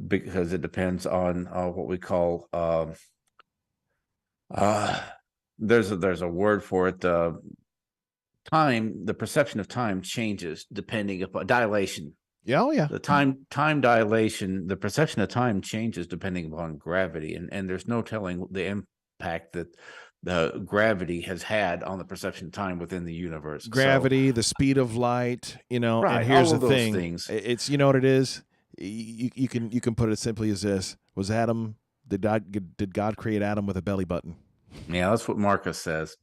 because it depends on what we call there's a word for it. Time, the perception of time changes depending upon dilation. Yeah, oh yeah. The time dilation, the perception of time changes depending upon gravity, and there's no telling the impact that the gravity has had on the perception of time within the universe. Gravity, the speed of light, you know. Right, and here's all of the those thing: things. it's, you know what it is. You can put it simply as this: was Adam? Did God create Adam with a belly button? Yeah, that's what Marcus says.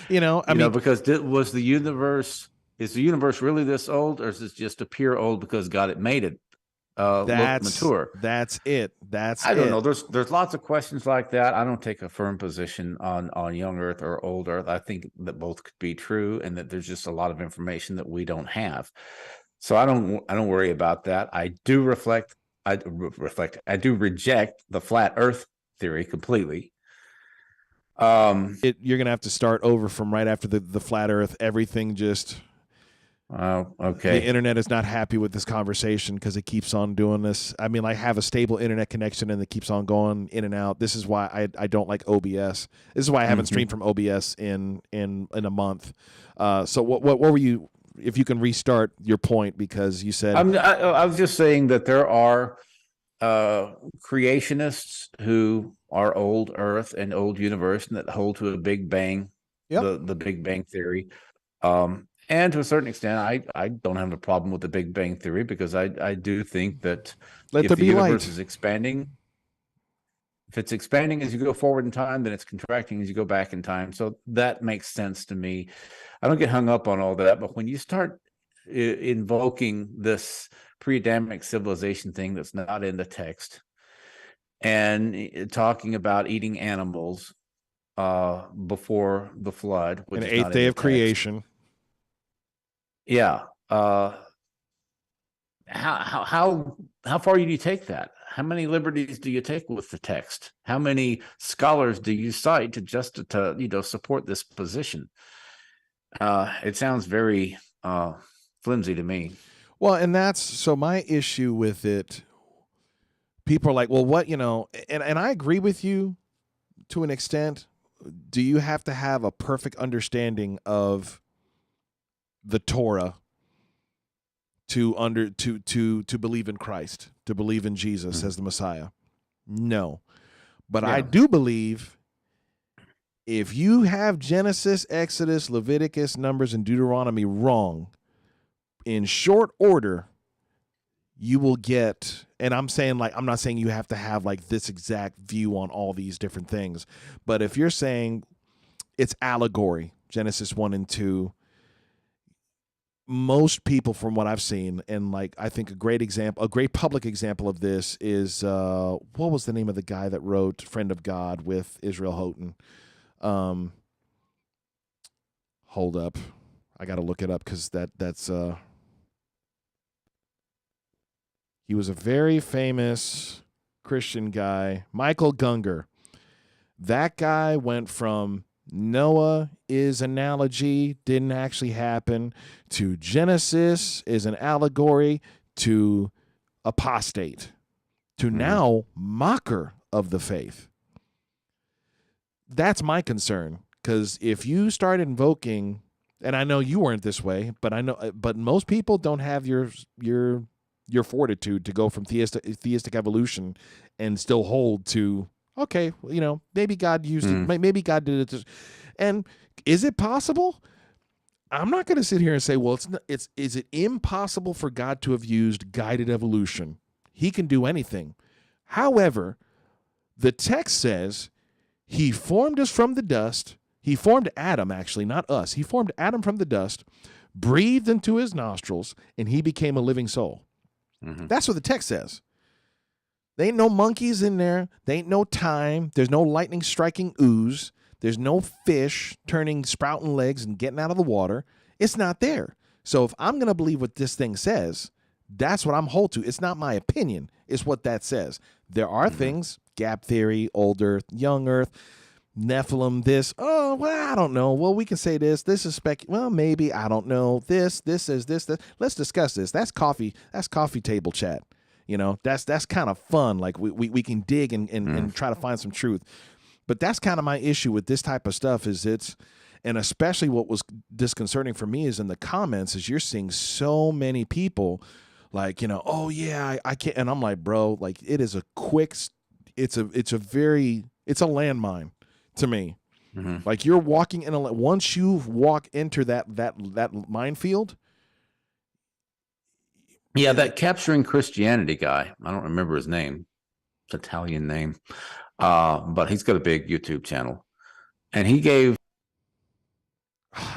You know, I mean, because is the universe really this old, or is it just appear old because God had made it look mature? That's it. I don't know. There's lots of questions like that. I don't take a firm position on young Earth or old Earth. I think that both could be true, and that there's just a lot of information that we don't have. So I don't worry about that. I do reject the flat Earth theory completely. You're gonna have to start over from right after the flat Earth. Everything just. Okay. The internet is not happy with this conversation because it keeps on doing this. I mean, I have a stable internet connection and it keeps on going in and out. This is why I don't like OBS. This is why I haven't streamed from OBS in a month. So what were you? If you can restart your point, because you said I was just saying that there are creationists who are old Earth and old universe, and that hold to a Big Bang, the Big Bang theory. And to a certain extent, I don't have a problem with the Big Bang theory, because I do think that if the universe is expanding, if it's expanding as you go forward in time, then it's contracting as you go back in time. So that makes sense to me. I don't get hung up on all that, but when you start invoking this pre-Adamic civilization thing that's not in the text, and talking about eating animals before the flood, which an is not 8th day in of the text. creation. Yeah. How far do you take that? How many liberties do you take with the text? How many scholars do you cite to support this position? It sounds very flimsy to me. Well, and that's so my issue with it. People are like, well, what, and I agree with you to an extent. Do you have to have a perfect understanding of the Torah to believe in Christ, to believe in Jesus as the Messiah? No. But I do believe if you have Genesis, Exodus, Leviticus, Numbers, and Deuteronomy wrong in short order, you will get, and I'm not saying you have to have like this exact view on all these different things, but if you're saying it's allegory, Genesis 1 and 2, most people from what I've seen, and like I think a great public example of this is what was the name of the guy that wrote Friend of God with Israel Houghton? Hold up, I got to look it up because that's he was a very famous Christian guy, Michael Gungor. That guy went from Noah is analogy, didn't actually happen, to Genesis is an allegory, to apostate, to now mocker of the faith. That's my concern, because if you start invoking, and I know you weren't this way, but most people don't have your fortitude to go from theistic evolution and still hold to, okay, maybe God used it, maybe God did it. And is it possible? I'm not going to sit here and say, well, is it impossible for God to have used guided evolution? He can do anything. However, the text says he formed us from the dust. He formed Adam, actually, not us. He formed Adam from the dust, breathed into his nostrils, and he became a living soul. That's what the text says. There ain't no monkeys in there. There ain't no time. There's no lightning striking ooze. There's no fish sprouting legs and getting out of the water. It's not there. So if I'm going to believe what this thing says, that's what I'm hold to. It's not my opinion. It's what that says. There are things, gap theory, old earth, young earth, Nephilim, this. Oh, well, I don't know. Well, we can say this. This is well, maybe. I don't know. This is this. Let's discuss this. That's coffee table chat. That's kind of fun. Like we can dig and try to find some truth. But that's kind of my issue with this type of stuff and especially what was disconcerting for me is in the comments is you're seeing so many people like, oh yeah, I can't. And I'm like, bro, like it is it's a landmine to me. Like you're walking in once you walk into that minefield. Yeah, that Capturing Christianity guy. I don't remember his name. It's an Italian name. But he's got a big YouTube channel. And he gave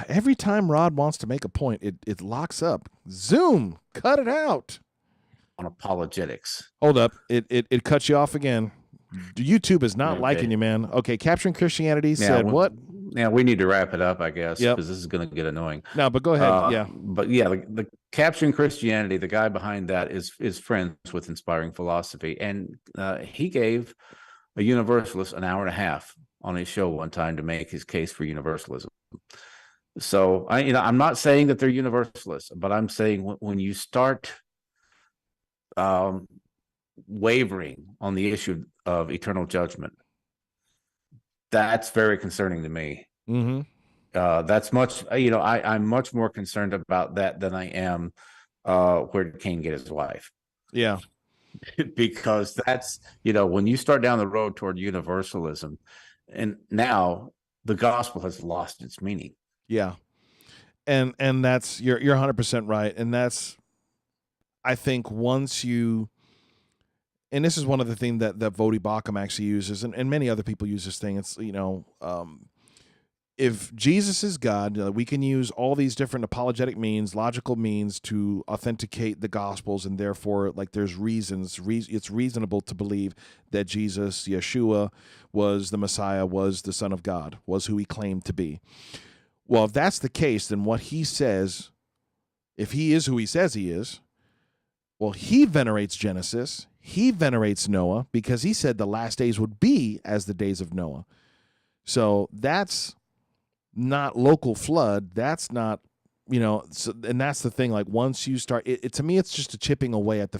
every time Rod wants to make a point, it locks up. Zoom, cut it out. On apologetics. Hold up. It cuts you off again. YouTube is not liking you, man. Okay, Capturing Christianity said what? Yeah, we need to wrap it up, I guess, because this is going to get annoying. No, but go ahead. But yeah, the Capturing Christianity, the guy behind that is friends with Inspiring Philosophy, and he gave a universalist an hour and a half on his show one time to make his case for universalism. So I'm not saying that they're universalists, but I'm saying when you start wavering on the issue of eternal judgment, that's very concerning to me. That's much, I'm much more concerned about that than I am where did Cain get his wife? Yeah. Because that's, when you start down the road toward universalism, and now the gospel has lost its meaning. Yeah. And that's, you're 100% right. And that's, I think once you, and this is one of the things that Vodi Bakum actually uses, and many other people use this thing. It's, if Jesus is God, we can use all these different apologetic means, logical means to authenticate the Gospels, and therefore, like, there's reasons. It's reasonable to believe that Jesus, Yeshua, was the Messiah, was the Son of God, was who he claimed to be. Well, if that's the case, then what he says, if he is who he says he is, well, he venerates Genesis. He venerates Noah because he said the last days would be as the days of Noah. So that's not local flood. That's not you know, so, and that's the thing. Like once you start, to me, it's just a chipping away at the fact